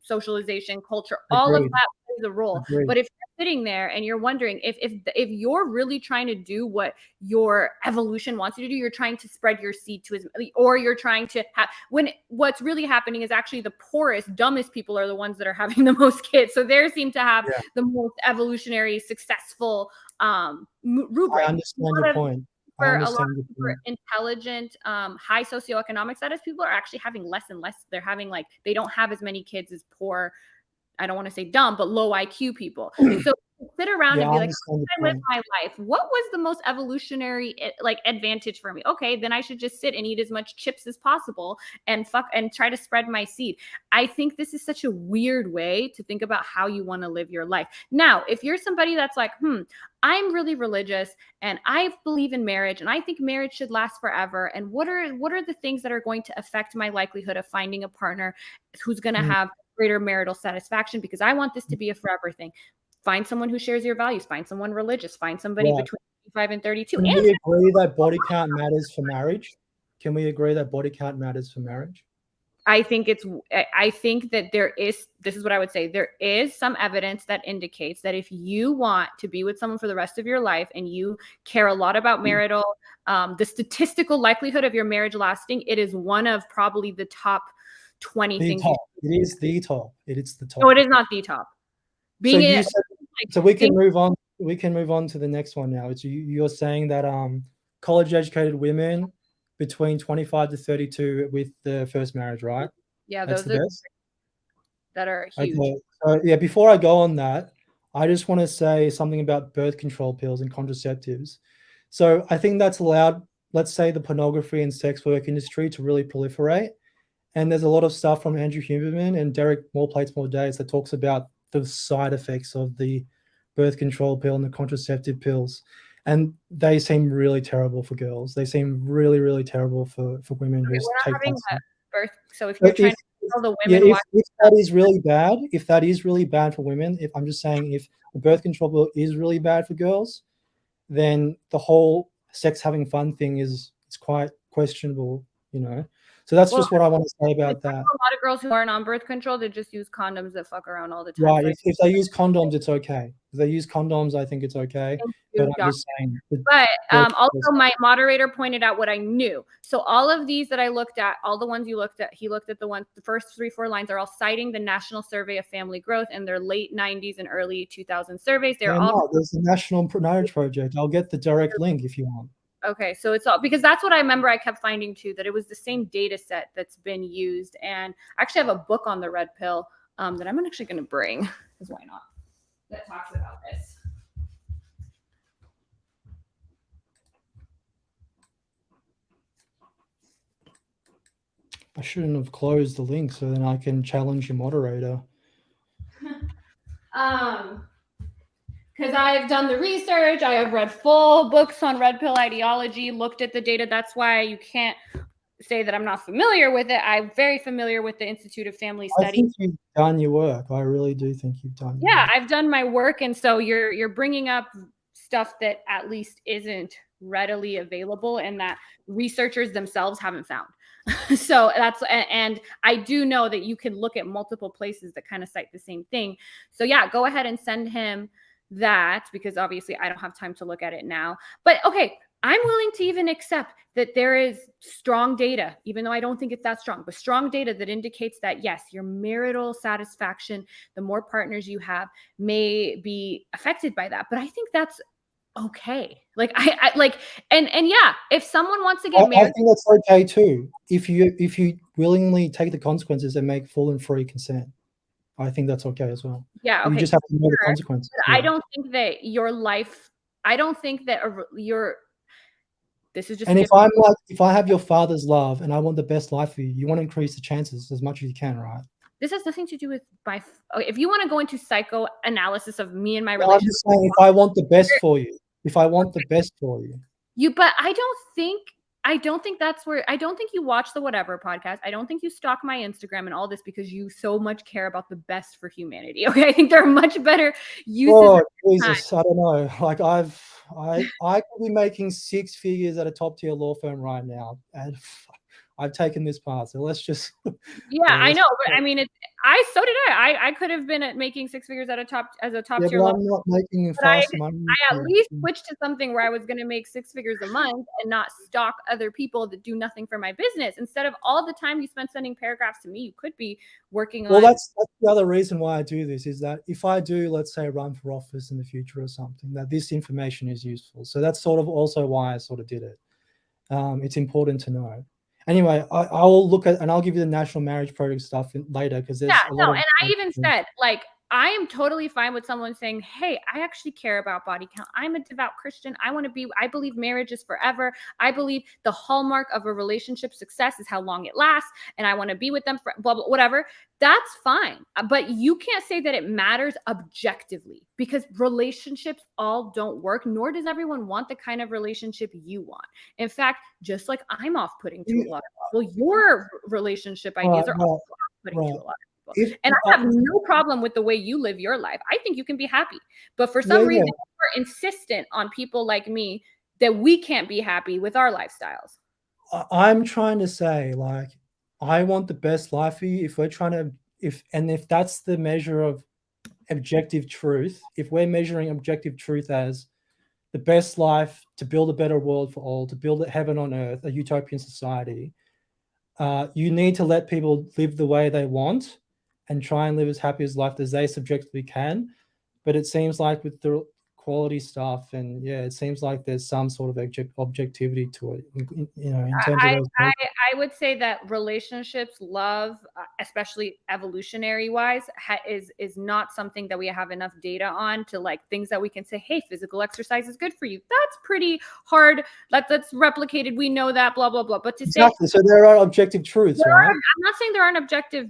socialization, culture, all of that plays a role. But if you're sitting there and you're wondering if you're really trying to do what your evolution wants you to do, you're trying to spread your seed to or you're trying to have, when what's really happening is actually the poorest, dumbest people are the ones that are having the most kids. So they seem to have the most evolutionary successful rubric. I understand your point. For a lot of super intelligent, high socioeconomic status people are actually having less and less. They're having they don't have as many kids as poor, I don't want to say dumb, but low IQ people. So sit around and be like, how can I live my life? What was the most evolutionary advantage for me? Okay, then I should just sit and eat as much chips as possible and try to spread my seed. I think this is such a weird way to think about how you want to live your life. Now, if you're somebody that's like, I'm really religious and I believe in marriage and I think marriage should last forever. And what are the things that are going to affect my likelihood of finding a partner who's going to have greater marital satisfaction, because I want this to be a forever thing. Find someone who shares your values, find someone religious, find somebody between 25 and 32. Can we agree that body count matters for marriage? Can we agree that body count matters for marriage? I think that this is what I would say. There is some evidence that indicates that if you want to be with someone for the rest of your life and you care a lot about marital, the statistical likelihood of your marriage lasting, it is one of probably the top 20 things. It is the top. It is the top. No, it is not the top. So we can move on. We can move on to the next one now. You're saying that college-educated women between 25 to 32 with the first marriage, right? Yeah, those are that are huge. Okay. So, before I go on that, I just want to say something about birth control pills and contraceptives. So I think that's allowed, let's say, the pornography and sex work industry to really proliferate. And there's a lot of stuff from Andrew Huberman and Derek More Plates, More Days that talks about the side effects of the birth control pill and the contraceptive pills. And they seem really terrible for girls. They seem really, really terrible for women who take that birth. So if you're trying to tell the women, if that is really bad, if that is really bad for women, if I'm just saying, if the birth control pill is really bad for girls, then the whole sex having fun thing it's quite questionable, So that's Well, just what I want to say I about talk that. to a lot of girls who aren't on birth control that just use condoms that fuck around all the time. Right. So If they use condoms, it's okay. If they use condoms, I think it's okay. thank But you, I'm doctor. just saying. But The- also, my moderator pointed out what I knew. So all of these that I looked at, all the ones you looked at, he looked at the first 3-4 lines are all citing the National Survey of Family Growth in their late 90s and early 2000 surveys. They're yeah, all no, there's the National Marriage Project. I'll get the direct link if you want. okay. So it's all because that's what I remember. I kept finding too that it was the same data set that's been used. And I actually have a book on the red pill that I'm actually going to bring because why not? That talks about this. I shouldn't have closed the link so then I can challenge your moderator. Because I've done the research, I have read full books on red pill ideology, looked at the data. That's why you can't say that I'm not familiar with it. I'm very familiar with the Institute of Family I Studies. think you've done your work. I really do think you've done your Yeah, work. I've done my work, and so you're bringing up stuff that at least isn't readily available and that researchers themselves haven't found. So that's, and I do know that you can look at multiple places that kind of cite the same thing. So yeah, go ahead and send him that because obviously I don't have time to look at it now. But okay, I'm willing to even accept that there is strong data, even though I don't think it's that strong, but strong data that indicates that yes, your marital satisfaction, the more partners you have, may be affected by that. But I think that's okay. Like I like, and yeah, if someone wants to get I married, think that's okay too. If you willingly take the consequences and make full and free consent, I think that's okay as well. yeah, But you okay, just have to know the sure. consequences. But Yeah. I don't think that your life. I don't think that your. This is just And if skipping. if I have your father's love and I want the best life for you, you want to increase the chances as much as you can, right? This has nothing to do with my. Okay, if you want to go into psychoanalysis of me and my No, I'm relationship, just saying if I want the best for you, if I want the best for you. but I don't think that's where I don't think you watch the Whatever podcast. I don't think you stalk my Instagram and all this because you so much care about the best for humanity. Okay, I think there are much better uses Oh of time. Jesus, I don't know. Like I could be making 6 figures at a top tier law firm right now, and I've taken this path. So let's just Yeah, I let's know, but I mean, so did I. I could have been at making 6 figures at a top yeah, tier but law, I'm not making but I fast money. at least switched to something where I was going to make 6 figures a month and not stalk other people that do nothing for my business. Instead of all the time you spend sending paragraphs to me, you could be working Well, on. that's the other reason why I do this is that if I do, let's say, run for office in the future or something, that this information is useful. So that's sort of also why I sort of did it. It's important to know. Anyway, I will look at and I'll give you the National Marriage Project stuff later because Yeah, there's a lot no, of. and I even said, like, I am totally fine with someone saying, "Hey, I actually care about body count. I'm a devout Christian. I believe marriage is forever. I believe the hallmark of a relationship success is how long it lasts, and I want to be with them for blah, blah, whatever." That's fine. But you can't say that it matters objectively because relationships all don't work, nor does everyone want the kind of relationship you want. In fact, just like I'm off putting to a lot of people, your relationship Right, ideas are right, off putting to right. a lot of people. If And I have no problem with the way you live your life. I think you can be happy. But for some yeah, reason, you're insistent on people like me that we can't be happy with our lifestyles. I'm trying to say, like, I want the best life for you. If we're trying to, if that's the measure of objective truth, if we're measuring objective truth as the best life to build a better world for all, to build a heaven on earth, a utopian society, you need to let people live the way they want and try and live as happy as life as they subjectively can. But it seems like with the quality stuff and yeah, it seems like there's some sort of objectivity to it, in terms of I, those. I would say that relationships, love, especially evolutionary wise, is not something that we have enough data on to like things that we can say, hey, physical exercise is good for you. That's pretty hard. That's replicated. We know that, blah, blah, blah. But to say Exactly. So there are objective truths, right? I'm not saying there aren't objective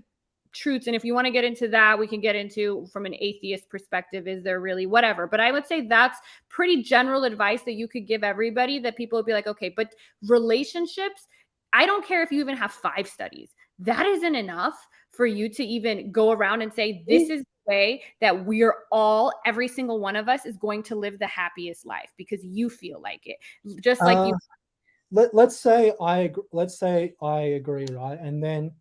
truths. And if you want to get into that, we can get into from an atheist perspective, is there really whatever? But I would say that's pretty general advice that you could give everybody that people would be like, okay, but relationships, I don't care if you even have 5 studies. That isn't enough for you to even go around and say, this is the way that we're all, every single one of us is going to live the happiest life because you feel like it. Just like you let's say I agree, right? And then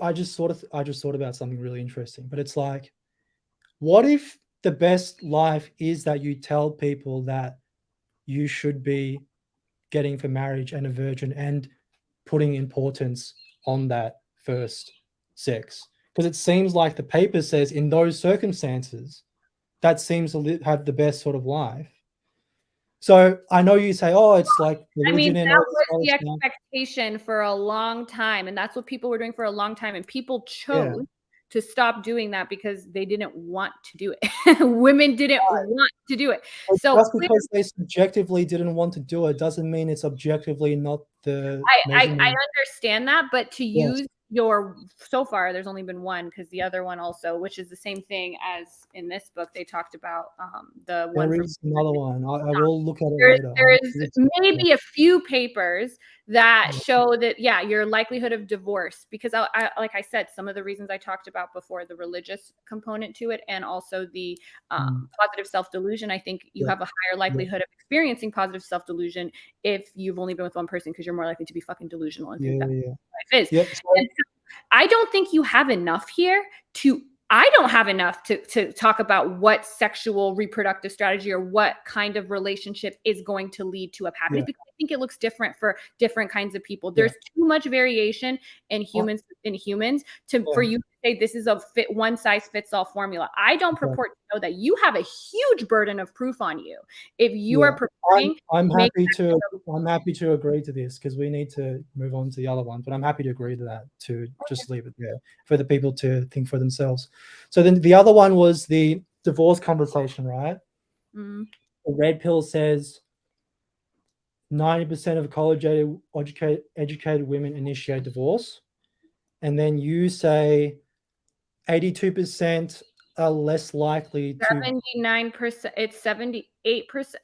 I just thought about something really interesting, but it's like, what if the best life is that you tell people that you should be getting for marriage and a virgin and putting importance on that first sex? Because it seems like the paper says in those circumstances, that seems to have the best sort of life. So I know you say, oh, it's like I mean, religion and that all this was other the stuff. expectation for a long time, and that's what people were doing for a long time, and people Yeah. chose to stop doing that because they didn't want to do it. Women didn't want to do it. But So just because they subjectively didn't want to do it doesn't mean it's objectively not the I measurement. understand that, but to Yes. use your so far, there's only been one because the other one also, which is the same thing as in this book, they talked about the one There from is another one. I will look at it there, later. there is maybe a few papers that show that, yeah, your likelihood of divorce, because like I said, some of the reasons I talked about before, the religious component to it, and also the positive self-delusion, I think you Yeah, have a higher yeah, likelihood of experiencing positive self-delusion if you've only been with one person, because you're more likely to be fucking delusional and yeah, think that yeah. life is. Yep. And I don't think you have enough here to I don't have enough to talk about what sexual reproductive strategy or what kind of relationship is going to lead to a happiness, Yeah, because I think it looks different for different kinds of people. yeah. There's too much variation in humans for Yeah, you to say this is a one size fits all formula. I don't okay. purport to know that. You have a huge burden of proof on you. If you Yeah. are purporting I'm to make happy to I'm happy to agree to this because we need to move on to the other one, but I'm happy to agree to that, to just leave it there for the people to think for themselves. So then the other one was the divorce conversation, right? mm, The red pill says 90% of educated women initiate divorce. And then you say 82% are less likely to. 79%, it's 78%.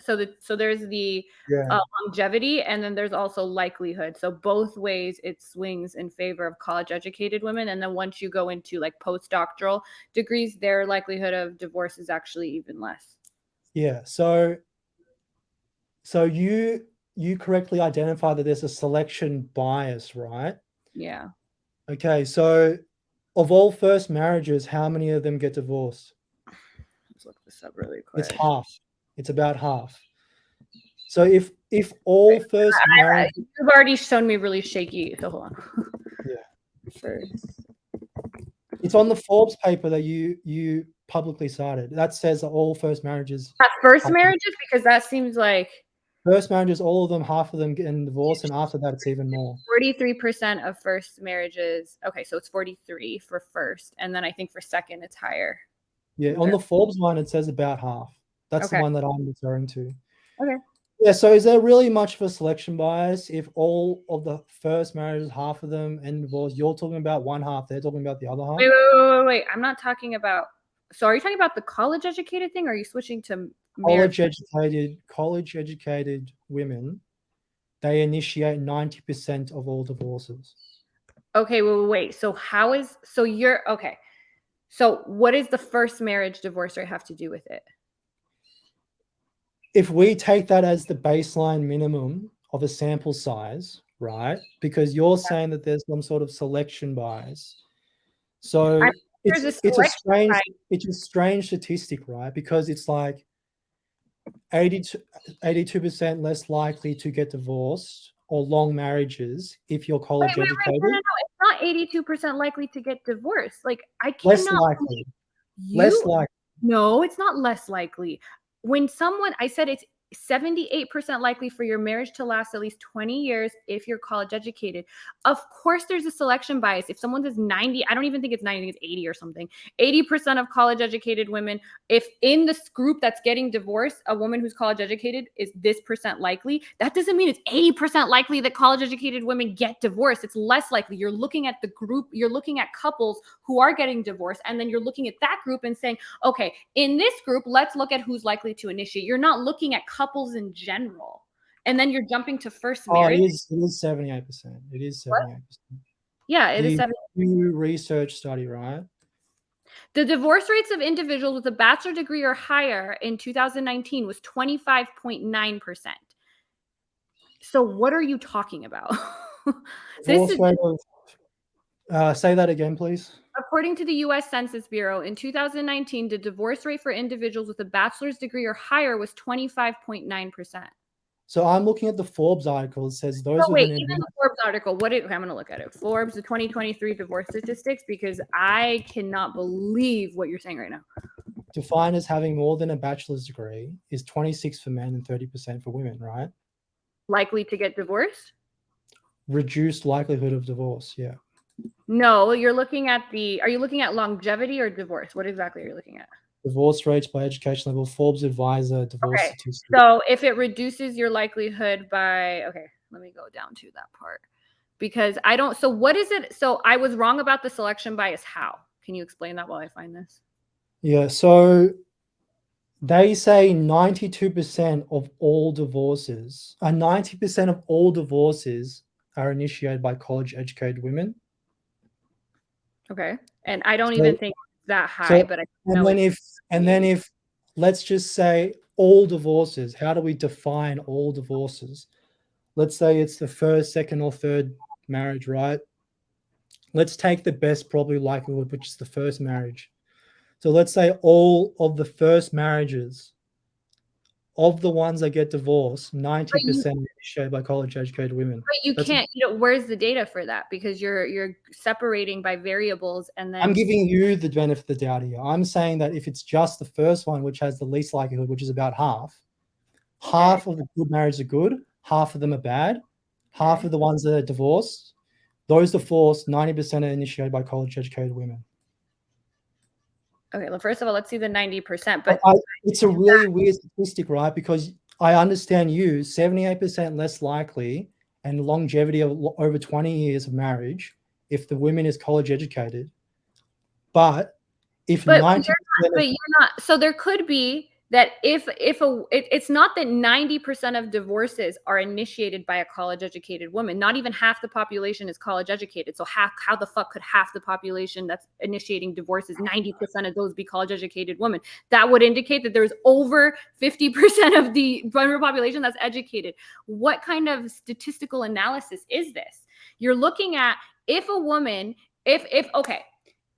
So there's the Yeah. longevity, and then there's also likelihood. So both ways it swings in favor of college educated women. And then once you go into like postdoctoral degrees, their likelihood of divorce is actually even less. Yeah. So you correctly identify that there's a selection bias, right? Yeah. Okay. So of all first marriages, how many of them get divorced? Let's look this up really It's quick. half. It's about half. So if all first marriage. You've already shown me really shaky. So hold on. Yeah. First. It's on the Forbes paper that you publicly cited. That says that all first marriages, First marriages, because that seems like all of them, half of them getting divorced, and after that, it's even more. 43% of first marriages. Okay, so it's 43 for first, and then I think for second it's higher. Yeah, on the Forbes one, it says about half. That's the Okay. one that I'm referring to. Okay. Yeah, so is there really much of a selection bias if all of the first marriages, half of them end divorce? You're talking about one half, they're talking about the other half? Wait. I'm not talking about. So are you talking about the college educated thing, or are you switching to marriage? College educated women, they initiate 90% of all divorces. Okay, wait. So you're okay. So what does the first marriage divorce rate have to do with it? If we take that as the baseline minimum of a sample size, right? Because you're saying that there's some sort of selection bias. So There's a it's a selection strange bias. it's a strange statistic, right? Because it's like 82% less likely to get divorced or long marriages if you're college No. educated. It's not 82% likely to get divorced. Like I Less cannot believe likely. Less you. likely. No, it's not less likely. I said it's 78% likely for your marriage to last at least 20 years if you're college educated. Of course, there's a selection bias. If someone says 90, I don't even think it's 90, I think it's 80 or something. 80% of college educated women, if in this group that's getting divorced, a woman who's college educated is this percent likely, that doesn't mean it's 80% likely that college educated women get divorced. It's less likely. You're looking at the group, you're looking at couples who are getting divorced, and then you're looking at that group and saying, okay, in this group, let's look at who's likely to initiate. You're not looking at couples in general. And then you're jumping to first Oh, marriage. it is 78%. It is What? 78%. Yeah, it is The 7. Pew Research study, right? The divorce rates of individuals with a bachelor degree or higher in 2019 was 25.9%. So what are you talking about? This Divorce is rate of, say that again, please. according to the US Census Bureau in 2019, the divorce rate for individuals with a bachelor's degree or higher was 25.9%. So I'm looking at the Forbes article. It says So those with wait, an even the Forbes article, I'm going to look at it. Forbes, the 2023 divorce statistics, because I cannot believe what you're saying right now. defined as having more than a bachelor's degree is 26 for men and 30% for women, right? Likely to get divorced? Reduced likelihood of divorce, yeah. No, are you looking at longevity or divorce? What exactly are you looking at? Divorce rates by education level, Forbes advisor, divorce Okay. statistics. So if it reduces your likelihood by, okay, let me go down to that part. Because I don't, so what is it? So I was wrong about the selection bias. How? Can you explain that while I find this? Yeah, so they say 92% of all divorces, 90% of all divorces are initiated by college educated women. Okay. And I don't even So, think it's that high, so but I and know then it's if and then if let's just say all divorces, how do we define all divorces? Let's say it's the first, second, or third marriage, right? Let's take the best probably likelihood, which is the first marriage. So let's say all of the first marriages of the ones that get divorced, 90% are initiated by college educated women. but you That's can't, where's the data for that? Because you're separating by variables and I'm then giving you the benefit of the doubt here. I'm saying that if it's just the first one, which has the least likelihood, which is about half, okay, half of the good marriages are good, half of them are bad, half okay. of the ones that are divorced, those divorced, 90% are initiated by college educated women. Okay, well, first of all, let's see the 90%. But But it's a really weird statistic, right? Because I understand you, 78% less likely and longevity of over 20 years of marriage if the women is college educated. But if But 90% of you're not. So there could be that it's not that 90% of divorces are initiated by a college educated woman. Not even half the population is college educated. So how the fuck could half the population that's initiating divorces, 90% of those be college educated women? That would indicate that there's over 50% of the vulnerable population that's educated. What kind of statistical analysis is this? You're looking at if a woman, if okay,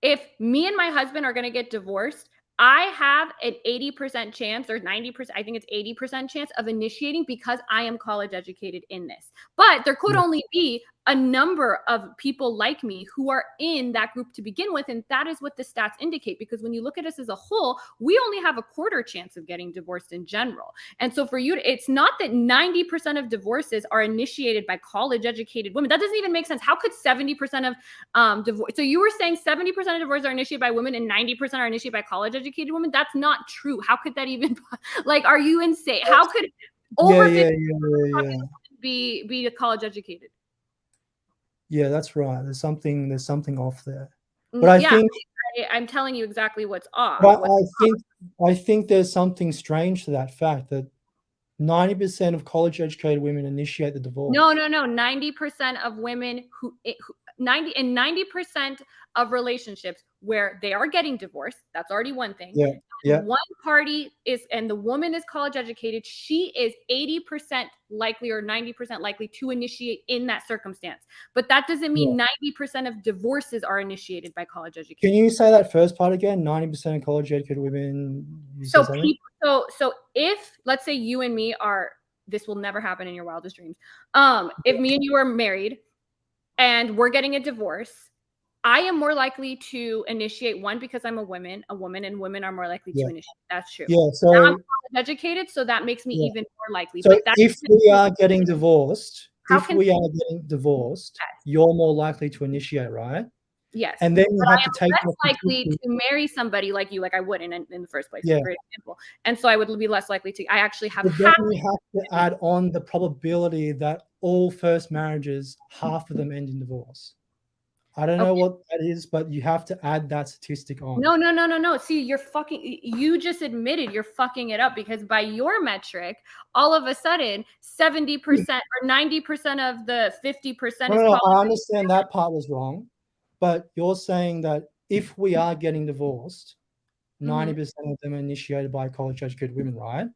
if me and my husband are going to get divorced, I have an 80% chance or 90%, I think it's 80% chance of initiating because I am college educated in this. But there could only be a number of people like me who are in that group to begin with. And that is what the stats indicate. Because when you look at us as a whole, we only have a quarter chance of getting divorced in general. And so for you, it's not that 90% of divorces are initiated by college educated women. That doesn't even make sense. How could 70% of divorce. So you were saying 70% of divorces are initiated by women and 90% are initiated by college educated women? That's not true. How could that even like are you insane? How could over 50 yeah. be college educated? Yeah, that's right. There's something off there. But I Yeah, think I'm telling you exactly what's off. but I think there's something strange to that fact that 90% of college educated women initiate the No, divorce. no, no. 90% of women who 90% of relationships where they are getting divorced, that's already one thing. Yeah. Yeah. One party is, and the woman is college educated, she is 80% likely or 90% likely to initiate in that circumstance. But that doesn't Yeah. mean 90% of divorces are initiated by college Can education. you say that first part again? 90% of college educated women, you said So something? people, so if let's say you and me are, this will never happen in your wildest dreams. If me and you are married and we're getting a divorce, I am more likely to initiate one because I'm a woman, and women are more likely to Yeah. initiate. That's true. Yeah. Now I'm So college educated, so that makes me yeah. even more likely. So But that if doesn't we mean, are getting divorced, how can that? you're more likely to initiate, right? Yes. And then you But I have to am take less off likely to marry somebody like you, like I wouldn't in the first place. yeah. Great example. And so I would be less likely to. I actually have But then half. you have to add on the probability that all first marriages, half of them end in divorce. I don't know Okay. what that is, but you have to add that statistic on. No, no, no, no, no. See, you just admitted you're fucking it up because by your metric, all of a sudden, 70% or 90% of the 50% No, is no, no, college. I understand that part was wrong, but you're saying that if we are getting divorced, Mhm. 90% of them are initiated by college educated women, right?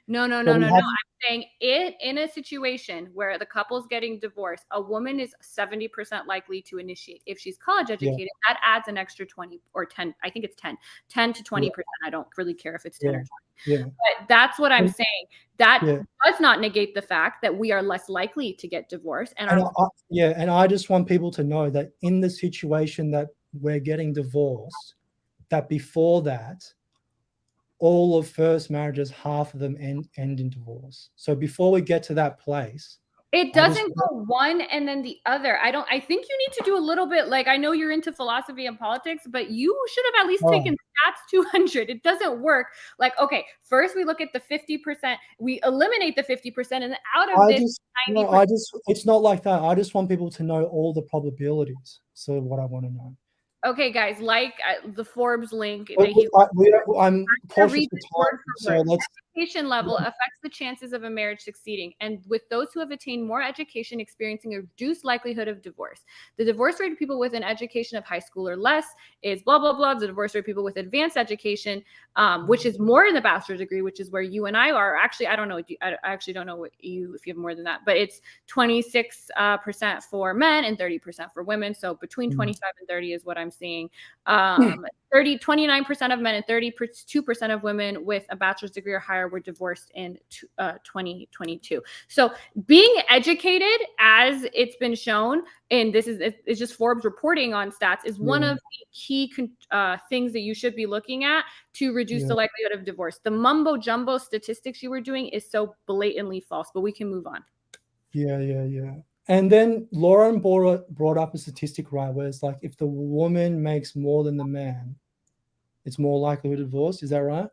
No, no, But no, we no, no. have I'm saying it in a situation where the couple's getting divorced, a woman is 70% likely to initiate. If she's college yeah, educated, that adds an extra 20 or 10. I think it's 10 to yeah, 20%. I don't really care if it's 10 yeah, or 20. yeah, But that's what I'm and saying. That yeah, does not negate the fact that we are less likely to get divorced and and our yeah, and I just want people to know that in the situation that we're getting divorced, that before that, all of first marriages, half of them end in divorce. So before we get to that place, it I just doesn't go one and then the other. I think you need to do a little bit, like, I know you're into philosophy and politics, but you should have at least taken oh, stats 200. It doesn't work. Like, okay, first we look at the 50%, we eliminate the 50%, and then out of I this just no, 90%. I just it's not like that. I just want people to know all the probabilities. So what I want to know. Okay, guys, like the Forbes link But that he's I'm gonna cautious read for this word time, for so word. let's. Education level affects the chances of a marriage succeeding, and with those who have attained more education experiencing a reduced likelihood of divorce. The divorce rate of people with an education of high school or less is blah blah blah. The divorce rate of people with advanced education, which is more in the bachelor's degree, which is where you and I are. Actually, I don't know. I actually don't know what you if you have more than that, but it's 26% for men and 30% for women. So between 25 and 30 is what I'm seeing. 29% of men and 32% of women with a bachelor's degree or higher were divorced in 2022. So being educated, as it's been shown, and it's just Forbes reporting on stats, is one of the key things that you should be looking at to reduce the likelihood of divorce. The mumbo jumbo statistics you were doing is so blatantly false, but we can move on. Yeah. And then Lauren brought up a statistic, right, where it's like if the woman makes more than the man, it's more likely to divorce. Is that right?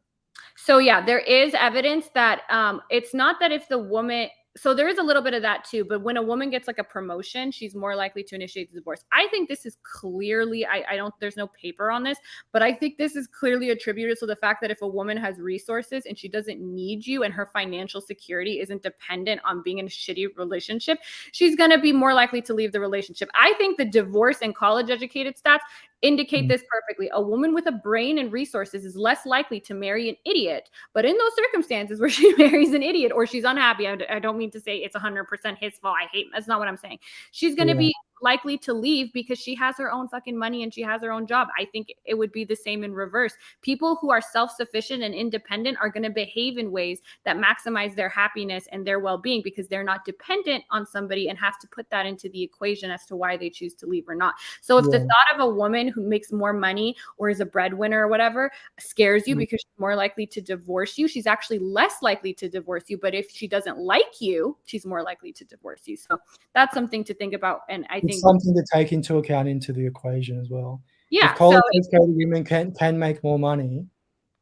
So yeah, there is evidence that it's not that if the woman, so there is a little bit of that too, but when a woman gets like a promotion, she's more likely to initiate the divorce. I think this is clearly, I don't, there's no paper on this, but I think this is clearly attributed to the fact that if a woman has resources and she doesn't need you and her financial security isn't dependent on being in a shitty relationship, she's going to be more likely to leave the relationship. I think the divorce and college educated stats indicate this perfectly. A woman with a brain and resources is less likely to marry an idiot. But in those circumstances where she marries an idiot or she's unhappy, I don't mean to say it's 100% his fault. That's not what I'm saying. She's going to be likely to leave because she has her own fucking money and she has her own job. I think it would be the same in reverse. People who are self-sufficient and independent are going to behave in ways that maximize their happiness and their well-being because they're not dependent on somebody and have to put that into the equation as to why they choose to leave or not. So if the thought of a woman who makes more money or is a breadwinner or whatever scares you because she's more likely to divorce you, she's actually less likely to divorce you. But if she doesn't like you, she's more likely to divorce you. So that's something to think about. And I think It's something to take into account into the equation as well. If yeah. college educated women can make more money,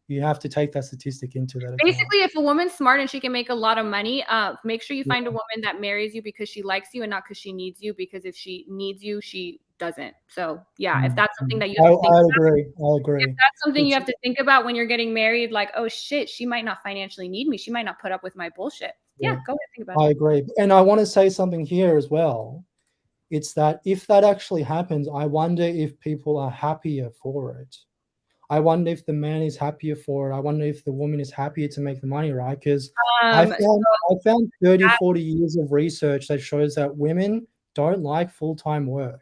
you have to take that statistic into that account. Basically, if a woman's smart and she can make a lot of money, make sure you find a woman that marries you because she likes you and not because she needs you. Because if she needs you, she doesn't. So yeah, if that's something that you have to think I about, agree. if that's something you have to think about when you're getting married, like, oh shit, she might not financially need me. She might not put up with my bullshit. Yeah, go ahead, think about it. I agree. And I want to say something here as well. It's that if that actually happens, I wonder if people are happier for it. I wonder if the man is happier for it. I wonder if the woman is happier to make the money, right? Because I found 30, 40 years of research that shows that women don't like full-time work.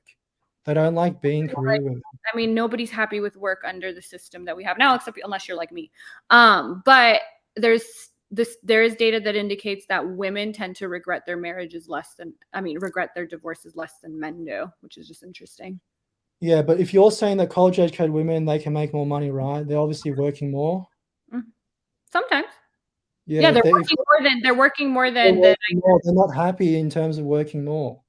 They don't like being career women. I mean, nobody's happy with work under the system that we have now, except unless you're like me. But there is data that indicates that women tend to regret their marriages regret their divorces less than men do, which is just interesting. Yeah, but if you're saying that college educated women, they can make more money, right? They're obviously working more. Sometimes. Yeah, They're working more than they're not happy in terms of working more.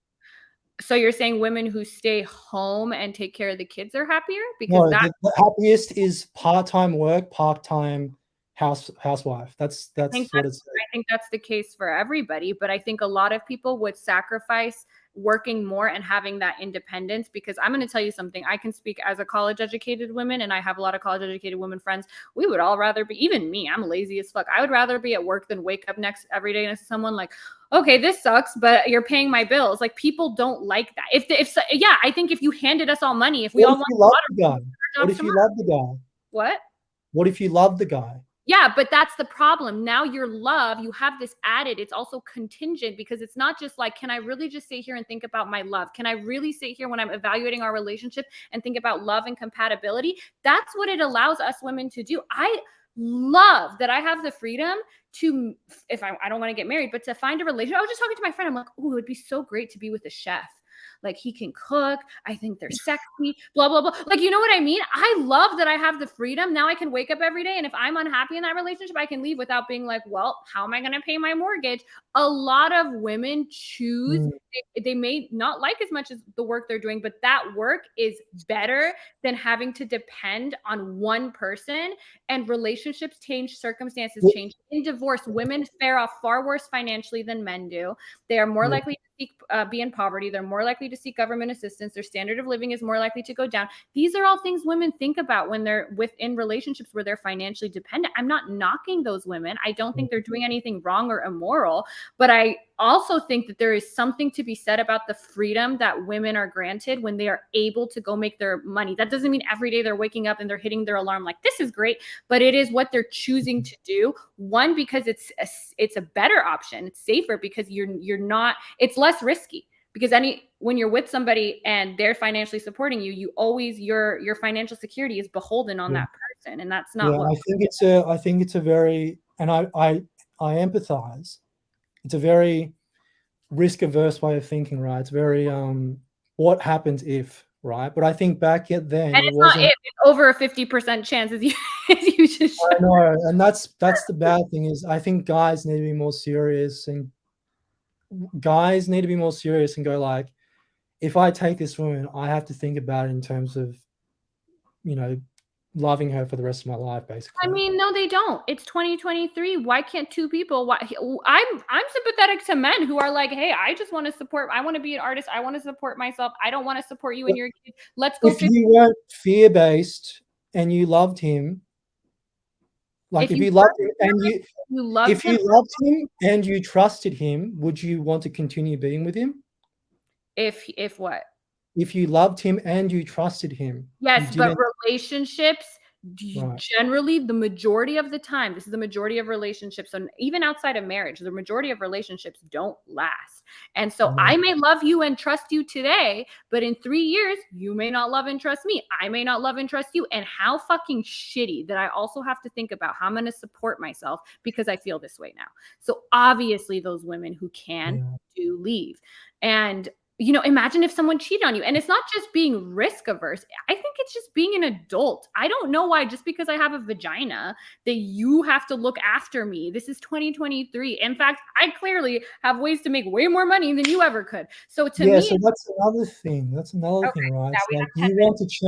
So you're saying women who stay home and take care of the kids are happier? Because No, the happiest is part-time work, part-time housewife. That's what it's. I think that's the case for everybody, but I think a lot of people would sacrifice working more and having that independence, because I'm going to tell you something. I can speak as a college educated woman, and I have a lot of college educated women friends. We would all rather be, even me, I'm lazy as fuck. I would rather be at work than wake up every day next to someone like, okay, this sucks, but you're paying my bills. Like, people don't like that. I think if you handed us all money, if we all want love the guy? What if you love the guy? What? What if you love the guy? Yeah, but that's the problem. Now your love, you have this added, it's also contingent because it's not just like, can I really just sit here and think about my love? Can I really sit here when I'm evaluating our relationship and think about love and compatibility? That's what it allows us women to do. I love that I have the freedom to, if I don't want to get married, but to find a relationship. I was just talking to my friend. I'm like, oh, it would be so great to be with a chef. Like he can cook. I think they're sexy, blah, blah, blah. Like, you know what I mean? I love that I have the freedom. Now I can wake up every day. And if I'm unhappy in that relationship, I can leave without being like, well, how am I going to pay my mortgage? A lot of women choose, they may not like as much as the work they're doing, but that work is better than having to depend on one person. And relationships change, circumstances change. In divorce, women fare off far worse financially than men do. They are more likely to be in poverty. They're more likely to seek government assistance. Their standard of living is more likely to go down. These are all things women think about when they're within relationships where they're financially dependent. I'm not knocking those women. I don't think they're doing anything wrong or immoral, but I also think that there is something to be said about the freedom that women are granted when they are able to go make their money. That doesn't mean every day they're waking up and they're hitting their alarm like, this is great, but it is what they're choosing to do. One, because it's a better option. It's safer because you're not, it's less risky. Because when you're with somebody and they're financially supporting you, you always, your financial security is beholden on that person, and that's not what. I think it's a very, and I empathize. It's a very risk averse way of thinking, right? It's very what happens if, right? But I think back then And it it's not wasn't. if, it's over a 50% chance, as you just I showed. know, and that's the bad thing is I think guys need to be more serious, and guys need to be more serious and go like, if I take this woman, I have to think about it in terms of, you know, loving her for the rest of my life, I basically. mean, no, they don't. It's 2023. Why can't two people? Why I'm sympathetic to men who are like, hey, I just want to support. I want to be an artist. I want to support myself. I don't want to support you and your kids. Let's go If fix. you weren't fear based and you loved him, like If if you you loved him and you loved if him, you loved him and you trusted him, would you want to continue being with him? if what? If you loved him and you trusted him, you Yes, but didn't, relationships, right? generally, the majority of the time, this is the majority of relationships, and even outside of marriage, the majority of relationships don't last. And so Yeah, I may love you and trust you today, but in 3 years, you may not love and trust me. I may not love and trust you. And how fucking shitty that I also have to think about how I'm going to support myself because I feel this way now. So obviously, those women who can yeah. do leave. And imagine if someone cheated on you. And it's not just being risk averse. I think it's just being an adult. I don't know why, just because I have a vagina, that you have to look after me. This is 2023. In fact, I clearly have ways to make way more money than you ever could. So to Yeah, me, so that's another thing. That's another thing, okay, right? now It's we like have 10 minutes.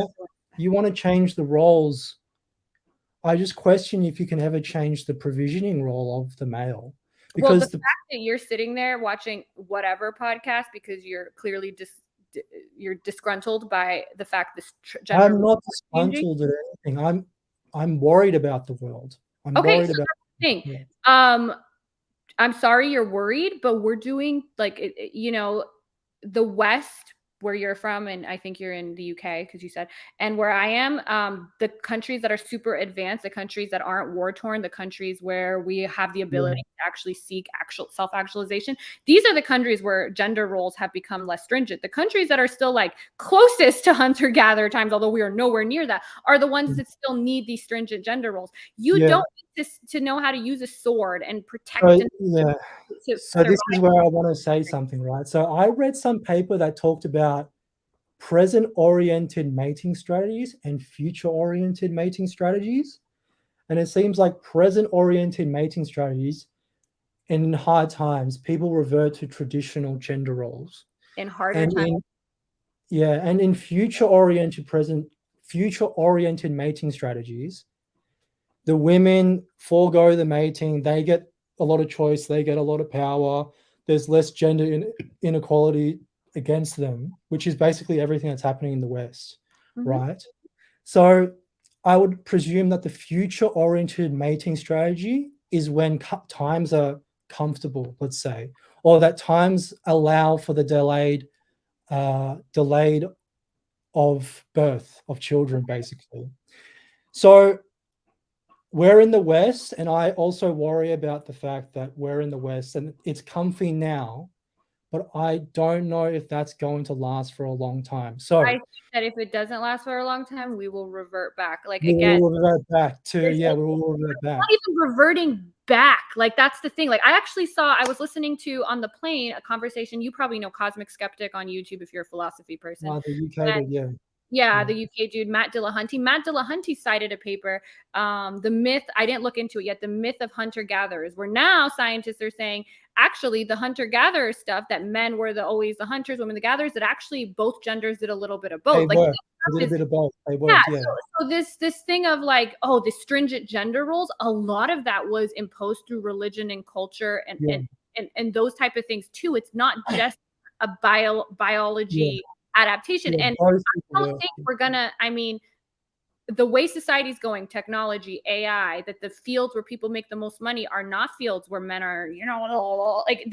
you want to change the roles. I just question if you can ever change the provisioning role of the male Well, the because the fact that you're sitting there watching whatever podcast because you're clearly you're disgruntled by the fact this gender I'm role not is changing. disgruntled or anything. I'm worried about the world. I'm Okay, worried so about that's the thing. yeah. I'm sorry you're worried, but we're doing like the West where you're from, and I think you're in the UK because you said, and where I am, the countries that are super advanced, the countries that aren't war torn, the countries where we have the Yeah, ability to actually seek actual self actualization. These are the countries where gender roles have become less stringent. The countries that are still like closest to hunter gatherer times, although we are nowhere near that, are the ones that still need these stringent gender roles. You yeah. don't to know how to use a sword and protect So and yeah. to So survive. this is where I want to say something, right? So I read some paper that talked about present-oriented mating strategies and future-oriented mating strategies. And it seems like present-oriented mating strategies in hard times, people revert to traditional gender roles. In harder And times. in future-oriented mating strategies, the women forego the mating, they get a lot of choice, they get a lot of power, there's less gender inequality against them, which is basically everything that's happening in the West, Mhm. right? So I would presume that the future oriented mating strategy is when times are comfortable, let's say, or that times allow for the delayed of birth of children, basically. So we're in the West, and I also worry about the fact that we're in the West and it's comfy now, but I don't know if that's going to last for a long time. So I think that if it doesn't last for a long time, we will revert back. Like, we again, will revert back to, this yeah, we will revert back. not even reverting back. Like, that's the thing. Like, I was listening to on the plane a conversation. You probably know Cosmic Skeptic on YouTube if you're a philosophy person. The UK did, yeah. Yeah, Yeah. the UK dude, Matt Dillahunty. Matt Dillahunty cited a paper, the myth, I didn't look into it yet, the myth of hunter-gatherers, where now scientists are saying, actually, the hunter-gatherer stuff, that men were always the hunters, women the gatherers, that actually both genders did a little bit of They both. Like, worked. this They did a stuff is bit of both. They yeah, worked, yeah. so this thing of like, oh, the stringent gender roles, a lot of that was imposed through religion and culture and Yeah. and those type of things too. It's not just a Yeah. biology adaptation. Yeah. And Both I people don't were. think we're gonna, I mean, the way society's going, technology, AI, that the fields where people make the most money are not fields where men are, like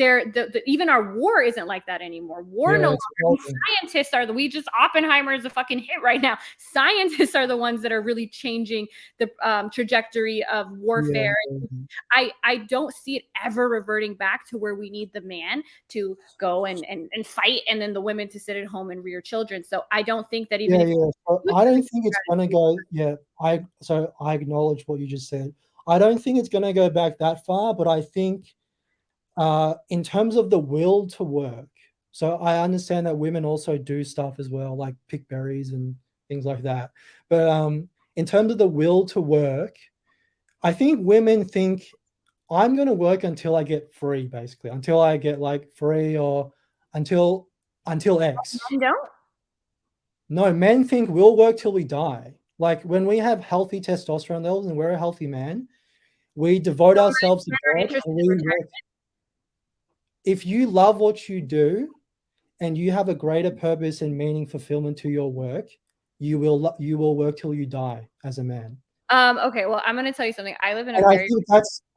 even our war isn't like that anymore. War Yeah, no it's longer. evolving. Scientists are we just Oppenheimer is a fucking hit right now. Scientists are the ones that are really changing the trajectory of Yeah. warfare. I don't see it ever reverting back to where we need the man to go and fight, and then the women to sit at home and rear children. So I don't think that even Yeah, if yeah. So I don't think it's gonna go. Yeah, I acknowledge what you just said. I don't think it's gonna go back that far, but I think in terms of the will to work, so I understand that women also do stuff as well, like pick berries and things like that. But in terms of the will to work, I think women think I'm gonna work until I get free, basically, until I get like free or until X. men don't. No, men think we'll work till we die. Like when we have healthy testosterone levels and we're a healthy man, we devote ourselves to Men are God interested and in we retirement. work. If you love what you do and you have a greater purpose and meaning fulfillment to your work, you will work till you die as a man. Okay, well, I'm gonna tell you something. I live in a And very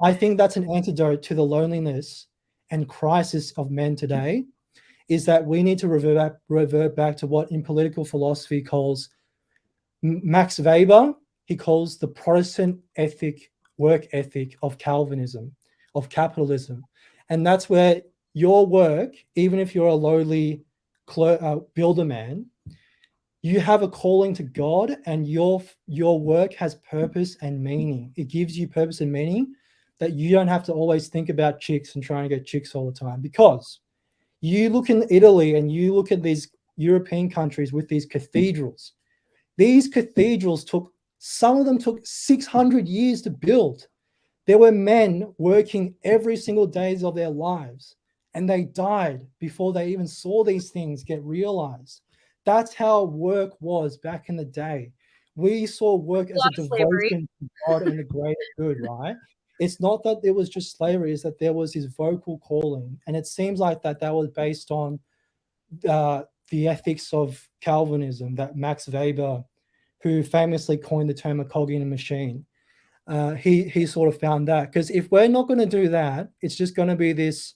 I think that's an antidote to the loneliness and crisis of men today, is that we need to revert back to what in political philosophy calls Max Weber, he calls the Protestant work ethic of Calvinism, of capitalism. And that's where your work, even if you're a lowly builder man, you have a calling to God, and your work has purpose and meaning. It gives you purpose and meaning that you don't have to always think about chicks and try and get chicks all the time. Because you look in Italy and you look at these European countries with these cathedrals. These cathedrals some of them took 600 years to build. There were men working every single days of their lives, and they died before they even saw these things get realized. That's how work was back in the day. We saw work a as a lot of slavery. devotion to God and the greater good, right? It's not that it was just slavery, it's that there was his vocal calling. And it seems like that was based on the ethics of Calvinism, that Max Weber, who famously coined the term a cog in a machine. He sort of found that, because if we're not going to do that, it's just going to be this